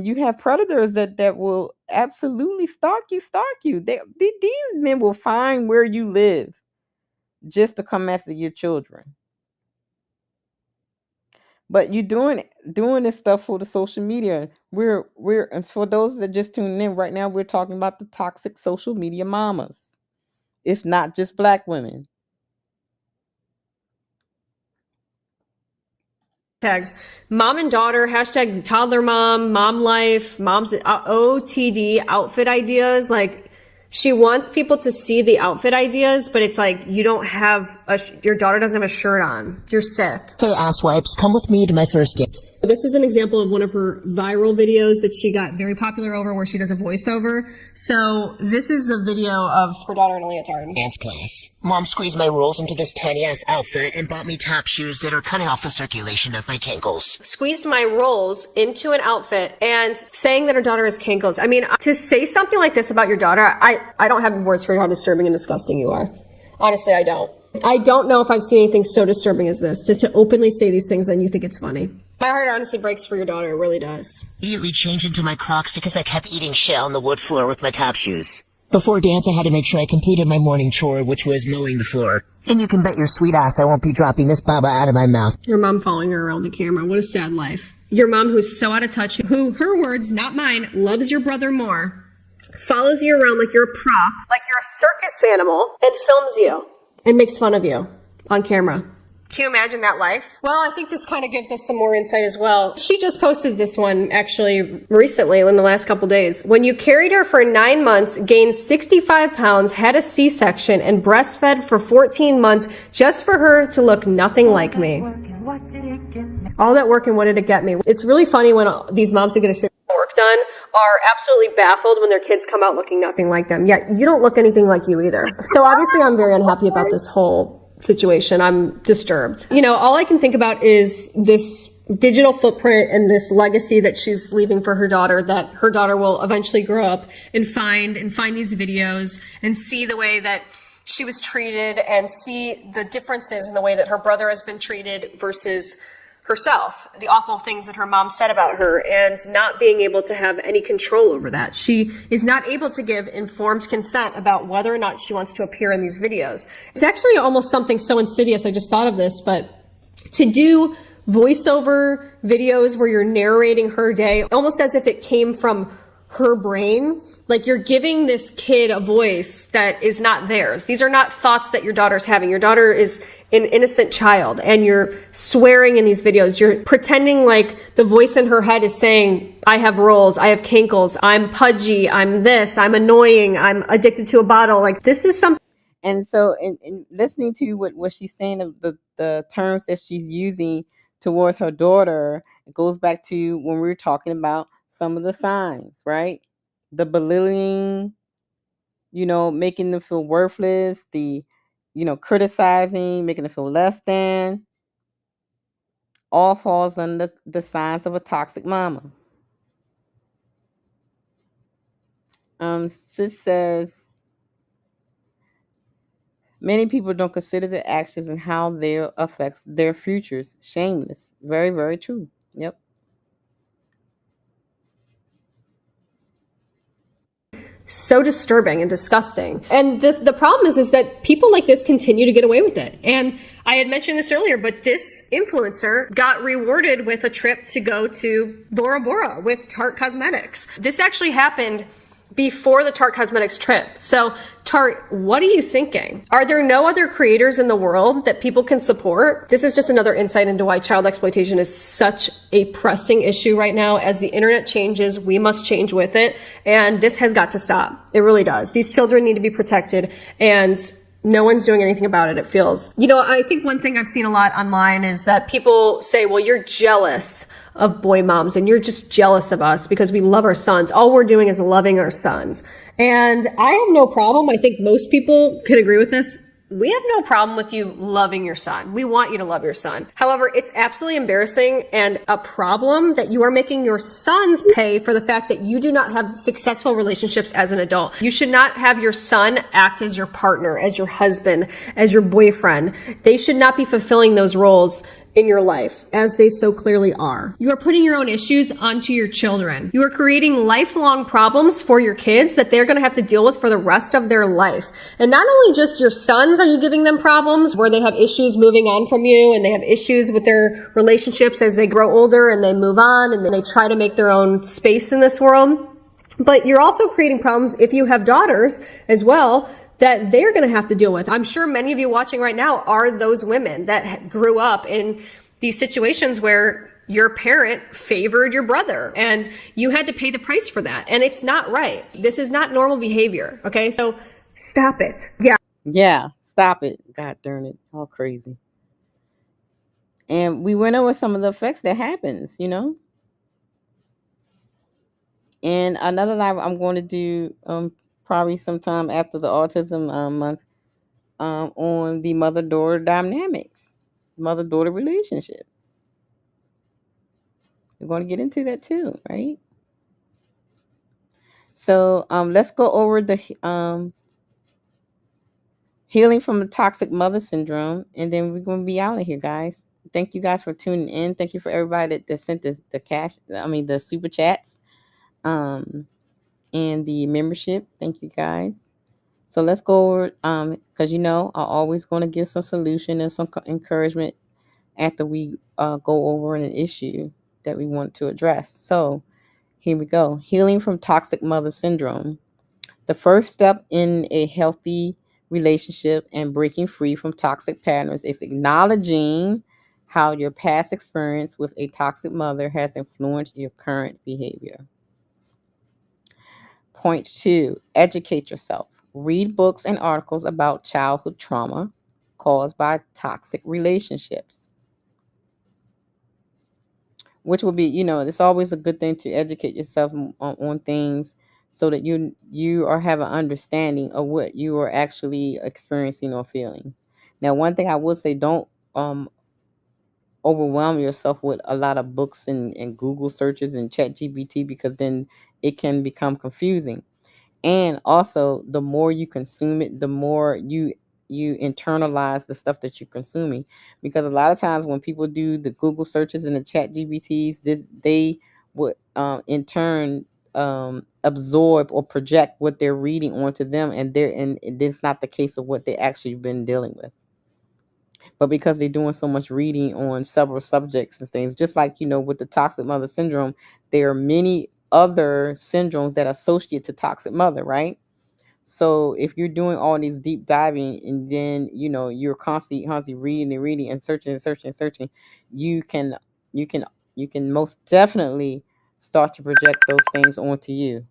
you have predators that will absolutely stalk you. These men will find where you live just to come after your children. But you doing this stuff for the social media. And for those that just tuning in right now, we're talking about the toxic social media mamas. It's not just black women. Tags mom and daughter, hashtag toddler mom life, mom's OTD outfit ideas. Like, she wants people to see the outfit ideas, but it's like, you don't have your daughter doesn't have a shirt on. You're sick. Hey, asswipes, come with me to my first date. This is an example of one of her viral videos that she got very popular over, where she does a voiceover. So this is the video of her daughter in a leotard. Dance class. Mom squeezed my rolls into this tiny-ass outfit and bought me tap shoes that are cutting off the circulation of my cankles. Squeezed my rolls into an outfit and saying that her daughter has cankles. I mean, to say something like this about your daughter, I don't have words for how disturbing and disgusting you are. Honestly, I don't. I don't know if I've seen anything so disturbing as this, to openly say these things and you think it's funny. My heart honestly breaks for your daughter, it really does. Immediately changed into my Crocs because I kept eating shit on the wood floor with my tap shoes. Before dance, I had to make sure I completed my morning chore, which was mowing the floor. And you can bet your sweet ass I won't be dropping this baba out of my mouth. Your mom following her around the camera, what a sad life. Your mom, who's so out of touch, who, her words, not mine, loves your brother more, follows you around like you're a prop, like you're a circus animal, and films you and makes fun of you on camera. Can you imagine that life? Well, I think this kind of gives us some more insight as well. She just posted this one actually recently, in the last couple days. When you carried her for 9 months, gained 65 pounds, had a C-section, and breastfed for 14 months just for her to look nothing like me. All that work and what did it get me? It's really funny when these moms who get a shit work done are absolutely baffled when their kids come out looking nothing like them. Yet you don't look anything like you either. So obviously I'm very unhappy about this whole situation. I'm disturbed. You know, all I can think about is this digital footprint and this legacy that she's leaving for her daughter, that her daughter will eventually grow up and find these videos and see the way that she was treated and see the differences in the way that her brother has been treated versus herself, the awful things that her mom said about her, and not being able to have any control over that. She is not able to give informed consent about whether or not she wants to appear in these videos. It's actually almost something so insidious. I just thought of this, but to do voiceover videos where you're narrating her day, almost as if it came from her brain, like you're giving this kid a voice that is not theirs. These are not thoughts that your daughter's having. Your daughter is an innocent child, and you're swearing in these videos. You're pretending like the voice in her head is saying, I have rolls, I have cankles, I'm pudgy, I'm this, I'm annoying, I'm addicted to a bottle. Like, this is something. And so in listening to what she's saying, of the terms that she's using towards her daughter, it goes back to when we were talking about some of the signs, right? The belittling, you know, making them feel worthless, the, you know, criticizing, making them feel less than, all falls under the signs of a toxic mama. Sis says, many people don't consider their actions and how they affects their futures. Shameless. Very, very true. Yep. So disturbing and disgusting. And the problem is that people like this continue to get away with it. And I had mentioned this earlier, but this influencer got rewarded with a trip to go to Bora Bora with Tarte Cosmetics. This actually happened before the Tarte Cosmetics trip. So Tarte, what are you thinking? Are there no other creators in the world that people can support? This is just another insight into why child exploitation is such a pressing issue right now. As the internet changes, we must change with it. And this has got to stop. It really does. These children need to be protected, and no one's doing anything about it, it feels. You know, I think one thing I've seen a lot online is that people say, well, you're jealous of boy moms and you're just jealous of us because we love our sons. All we're doing is loving our sons. And I have no problem. I think most people could agree with this. We have no problem with you loving your son. We want you to love your son. However, it's absolutely embarrassing and a problem that you are making your sons pay for the fact that you do not have successful relationships as an adult. You should not have your son act as your partner, as your husband, as your boyfriend. They should not be fulfilling those roles in your life, as they so clearly are. You are putting your own issues onto your children. You are creating lifelong problems for your kids that they're going to have to deal with for the rest of their life. And not only just your sons are you giving them problems where they have issues moving on from you and they have issues with their relationships as they grow older and they move on and then they try to make their own space in this world, but you're also creating problems if you have daughters as well that they're going to have to deal with. I'm sure many of you watching right now are those women that grew up in these situations where your parent favored your brother and you had to pay the price for that. And it's not right. This is not normal behavior. Okay. So stop it. Yeah. Yeah, stop it. God darn it. All crazy. And we went over some of the effects that happens, And another live I'm going to do probably sometime after the autism month on the mother-daughter dynamics, mother-daughter relationships. We're going to get into that too, right? So let's go over the healing from the toxic mother syndrome, and then we're going to be out of here, guys. Thank you guys for tuning in. Thank you for everybody that sent the super chats and the membership. Thank you guys. So let's go over, because I'm always going to give some solution and some encouragement after we go over an issue that we want to address. So here we go. Healing from toxic mother syndrome. The first step in a healthy relationship and breaking free from toxic patterns is acknowledging how your past experience with a toxic mother has influenced your current behavior. Point 2, educate yourself. Read books and articles about childhood trauma caused by toxic relationships. Which will be, it's always a good thing to educate yourself on things so that you are have an understanding of what you are actually experiencing or feeling. Now, one thing I would say, don't overwhelm yourself with a lot of books and Google searches and ChatGPT, because then it can become confusing. And also, the more you consume it, the more you internalize the stuff that you're consuming. Because a lot of times when people do the Google searches and the ChatGPTs, they would in turn absorb or project what they're reading onto them, and this is not the case of what they actually been dealing with. But because they're doing so much reading on several subjects and things, just like, with the toxic mother syndrome, there are many other syndromes that associate to toxic mother, right? So if you're doing all these deep diving and then, you're constantly reading and searching, you can most definitely start to project those things onto you.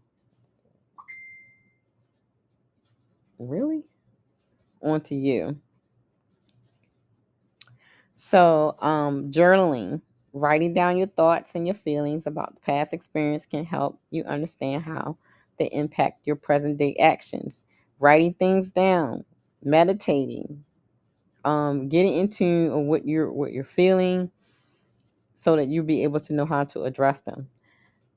Really? Onto you. So, journaling, writing down your thoughts and your feelings about the past experience can help you understand how they impact your present day actions. Writing things down, meditating, getting into what you're feeling, so that you'll be able to know how to address them.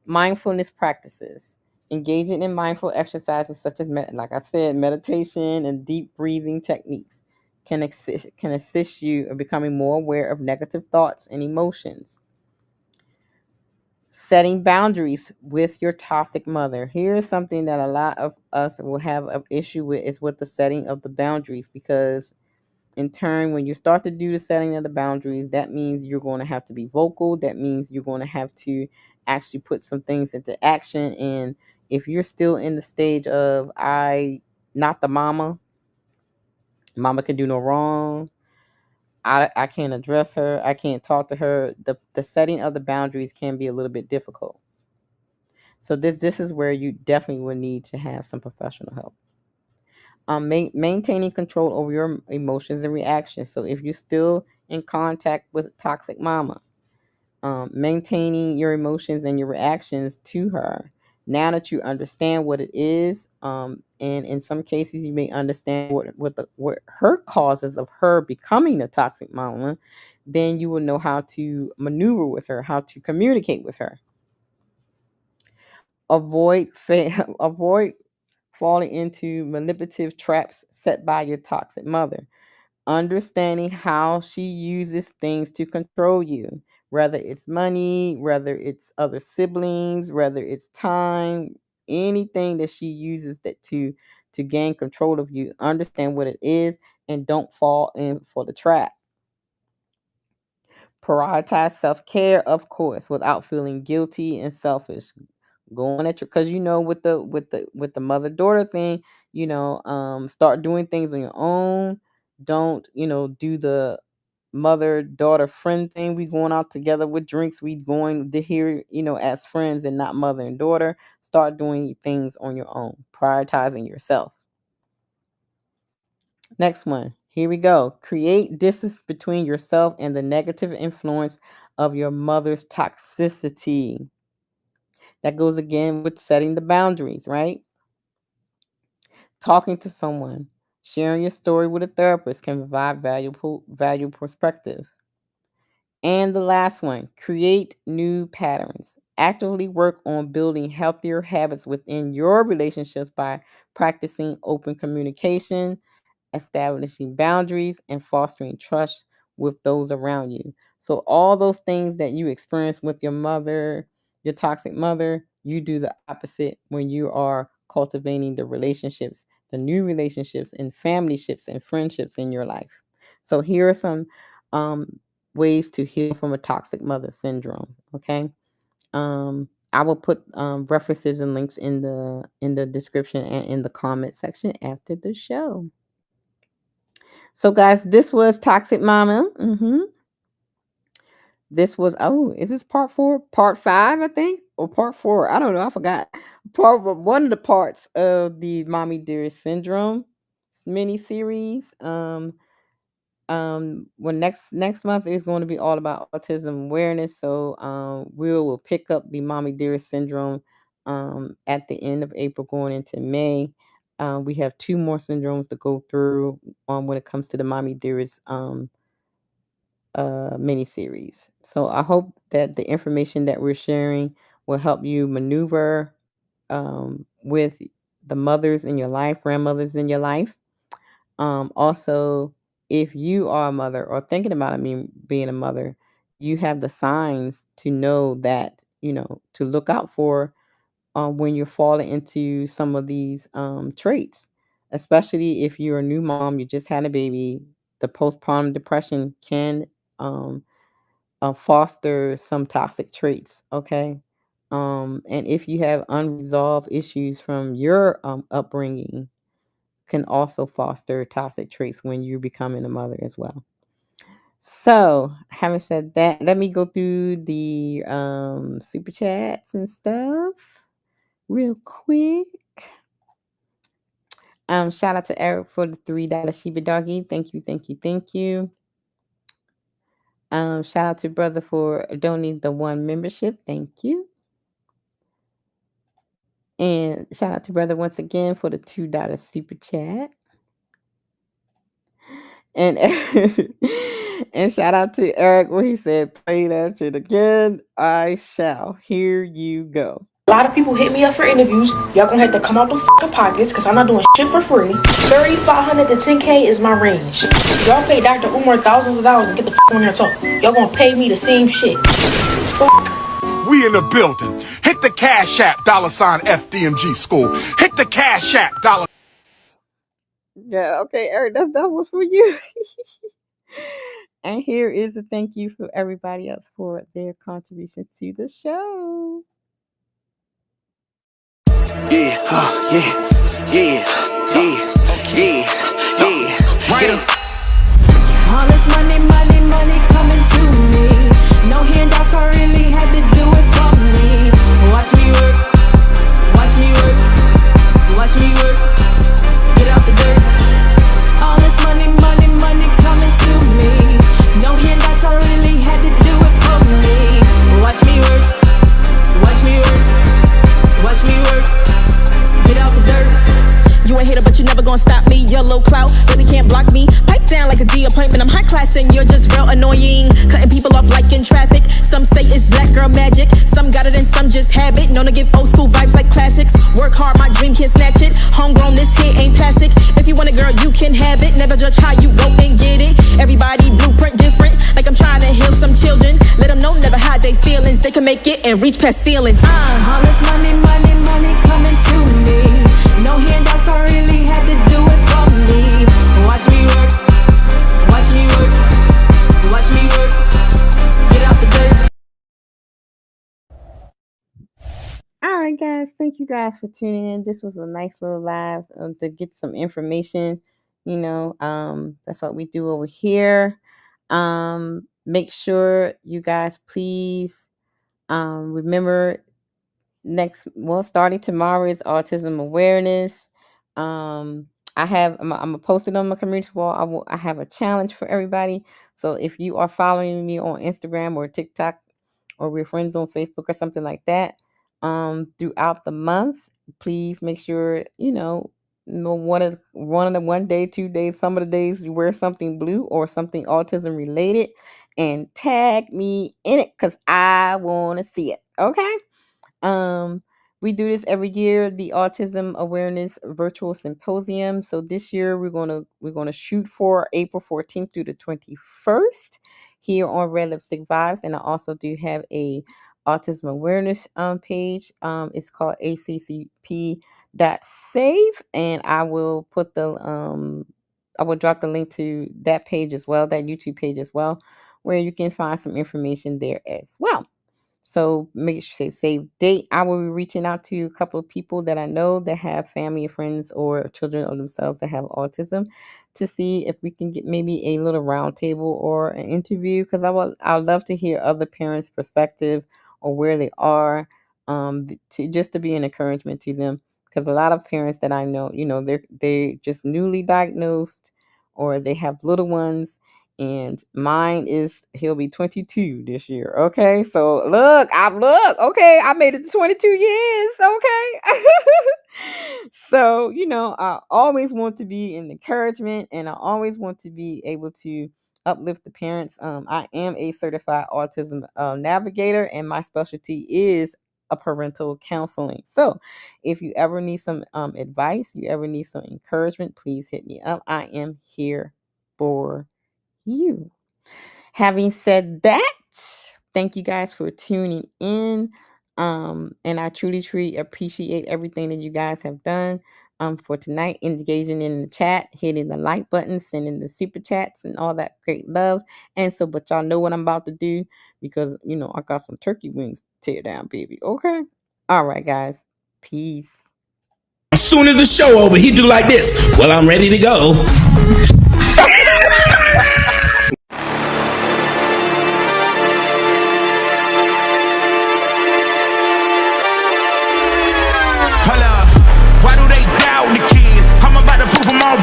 Mindfulness practices, engaging in mindful exercises such as, like I said, meditation and deep breathing techniques can assist you in becoming more aware of negative thoughts and emotions. Setting boundaries with your toxic mother. Here's something that a lot of us will have an issue with, is with the setting of the boundaries, because in turn, when you start to do the setting of the boundaries, that means you're going to have to be vocal. That means you're going to have to actually put some things into action. And if you're still in the stage of, not the mama can do no wrong, I can't address her, I can't talk to her, the setting of the boundaries can be a little bit difficult. So this is where you definitely would need to have some professional help. Maintaining control over your emotions and reactions. So if you're still in contact with toxic mama, maintaining your emotions and your reactions to her, now that you understand what it is, and and in some cases you may understand what her causes of her becoming a toxic mama, then you will know how to maneuver with her, how to communicate with her. Avoid falling into manipulative traps set by your toxic mother. Understanding how she uses things to control you, whether it's money, whether it's other siblings, whether it's time, anything that she uses to gain control of you. Understand what it is and don't fall in for the trap. Prioritize self-care, of course, without feeling guilty and selfish. Going at your, because with the mother-daughter thing, start doing things on your own. Don't do the mother-daughter friend thing. We going out together with drinks. We going to here as friends and not mother and daughter. Start doing things on your own, prioritizing yourself. Next one. Here we go. Create distance between yourself and the negative influence of your mother's toxicity. That goes again with setting the boundaries, right? Talking to someone, sharing your story with a therapist can provide valuable perspective. And the last one, create new patterns. Actively work on building healthier habits within your relationships by practicing open communication, establishing boundaries, and fostering trust with those around you. So all those things that you experience with your mother, your toxic mother, you do the opposite when you are cultivating the relationships, the new relationships and family ships and friendships in your life. So here are some ways to heal from a toxic mother syndrome. Okay. I will put references and links in the description and in the comment section after the show. So guys, this was Toxic Mama. This was, is this part 4? Part 5, I think? Or part 4? I don't know. I forgot. One of the parts of the Mommy Dearest Syndrome mini series. When next month is going to be all about autism awareness. So we will pick up the Mommy Dearest Syndrome at the end of April going into May. We have 2 more syndromes to go through when it comes to the Mommy Dearest mini series. So I hope that the information that we're sharing will help you maneuver with the mothers in your life, grandmothers in your life. Also, if you are a mother or thinking about being a mother, you have the signs to know that, to look out for when you're falling into some of these traits, especially if you're a new mom, you just had a baby. The postpartum depression can foster some toxic traits. Okay. And if you have unresolved issues from your upbringing, can also foster toxic traits when you're becoming a mother as well. So, having said that, let me go through the super chats and stuff real quick. Shout out to Eric for the $3 Shiba Doggy. Thank you. Shout out to brother for donating the 1 membership. Thank you. And shout out to brother once again for the $2 super chat. And and shout out to Eric where he said, play that shit again. I shall. Here you go. A lot of people hit me up for interviews. Y'all gonna have to come out the fucking pockets because I'm not doing shit for free. 3,500 to 10K is my range. Y'all pay Dr. Umar thousands of dollars and get the fuck on here and talk. Y'all gonna pay me the same shit. Fuck. We in the building. Hit the Cash App, $FDMG school. Hit the Cash App, $. Yeah, okay, Eric, that was for you. And here is a thank you for everybody else for their contribution to the show. All this money coming to me. No handouts, I really had to do it for me. Watch me work, watch me work, watch me work. Get out the dirt. All this money coming to me. No handouts, I really had to do it for me. Watch me work, watch me work, watch me work. Get out the dirt. You never gonna stop me. Yellow clout really can't block me. Pipe down like a D appointment. I'm high class and you're just real annoying. Cutting people off like in traffic. Some say it's black girl magic. Some got it and some just have it. Known to give old school vibes like classics. Work hard, my dream can't snatch it. Homegrown, this here ain't plastic. If you want a girl, you can have it. Never judge how you go and get it. Everybody blueprint different. Like I'm trying to heal some children. Let them know never hide their feelings. They can make it and reach past ceilings. All this money, money, money coming to me. No handouts, I really had to do it for me. Watch me work, watch me work, watch me work. Get out the dirt. All right, guys. Thank you guys for tuning in. This was a nice little live to get some information. That's what we do over here. Make sure you guys please remember starting tomorrow is Autism Awareness. I'm gonna post it on my community wall. I have a challenge for everybody. So if you are following me on Instagram or TikTok, or we're friends on Facebook or something like that, throughout the month, please make sure one day, 2 days, some of the days you wear something blue or something autism related, and tag me in it because I want to see it. Okay. We do this every year, the Autism Awareness Virtual Symposium. So this year we're gonna shoot for April 14th through the 21st here on Red Lipstick Vibes, and I also do have a autism awareness page. It's called ACCP.save, and I will put I will drop the link to that page as well, that YouTube page as well, where you can find some information there as well. So make sure you save date. I will be reaching out to a couple of people that I know that have family or friends or children of themselves that have autism to see if we can get maybe a little round table or an interview, because I'd love to hear other parents' perspective or where they are, to be an encouragement to them. Because a lot of parents that I know, they're just newly diagnosed or they have little ones. And mine he'll be 22 this year. Okay. So okay. I made it to 22 years. Okay. So, I always want to be an encouragement, and I always want to be able to uplift the parents. I am a certified autism navigator, and my specialty is a parental counseling. So if you ever need some advice, you ever need some encouragement, please hit me up. I am here for you. Having said that, thank you guys for tuning in. And I truly appreciate everything that you guys have done for tonight, engaging in the chat, hitting the like button, sending the super chats and all that great love. And so, but y'all know what I'm about to do, because I got some turkey wings to tear down, baby. Okay. All right, guys. Peace. As soon as the show over, he do like this. Well, I'm ready to go.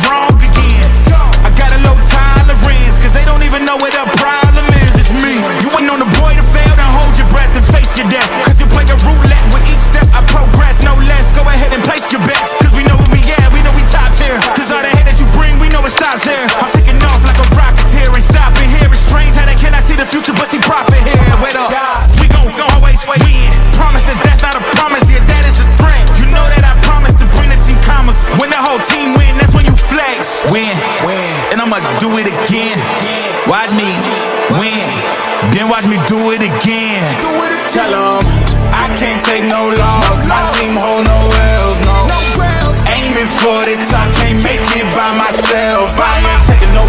Wrong again. I got a low tolerance, cause they don't even know what the problem is. It's me. You waiting on the boy to fail, then hold your breath and face your death. Cause you play a roulette with each step I progress, no less. Go ahead and place your bets, cause we know where we at, we know we top tier. Cause all the hate that you bring, we know it stops here. I'm taking off like a rocketeer, ain't stopping here. It's strange how they cannot see the future but see profit here. Wait up, we gon' always win. Promise that that's not a promise, yeah, that is a threat. You know that I promise to bring the team commas. When the whole team win, that's when you flex. Win, and I'ma do it again. Watch me win, then watch me do it again. Tell them I can't take no loss. My team hold no L's, no. Aiming for the top, can't make it by myself. I ain't taking no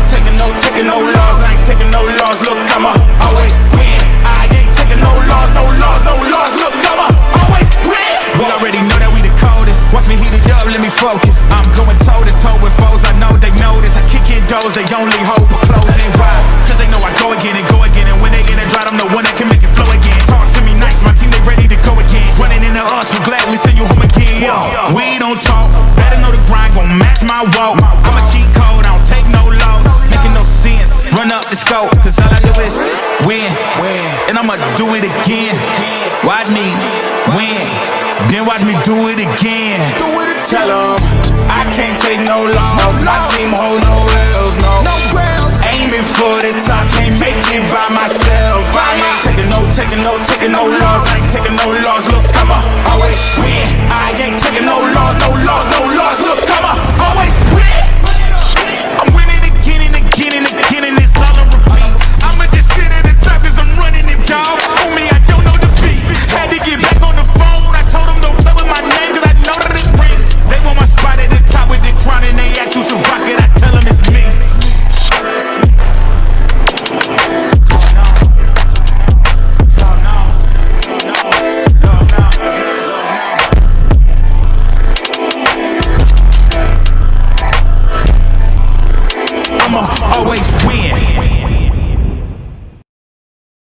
loss. I ain't taking no loss. Look, I'ma always win. I ain't taking no loss. Look, I'ma always win. We already know that we the coldest. Watch me heat it up, let me focus. I'm going toe to toe with foes, I know they notice. I kick in doors, they only hope for closing. Why? Cause they know I go again. And when they in a drought, I'm the one that can make it flow again. Talk to me nice, my team, they ready to go again. Running into us, we'll gladly send you home again. Yo, we don't talk, better know the grind, gon' match my walk. I'm a cheat code, I don't take no loss. Making no sense, run up the scope, cause all I do is win. And I'ma do it again. Watch me win, then watch watch me do it again. Tell 'em I can't take no loss. My team hold no L's, no. Aiming for the top, can't make it by myself. I ain't taking no loss. I ain't taking no loss. Look, I'ma always win. I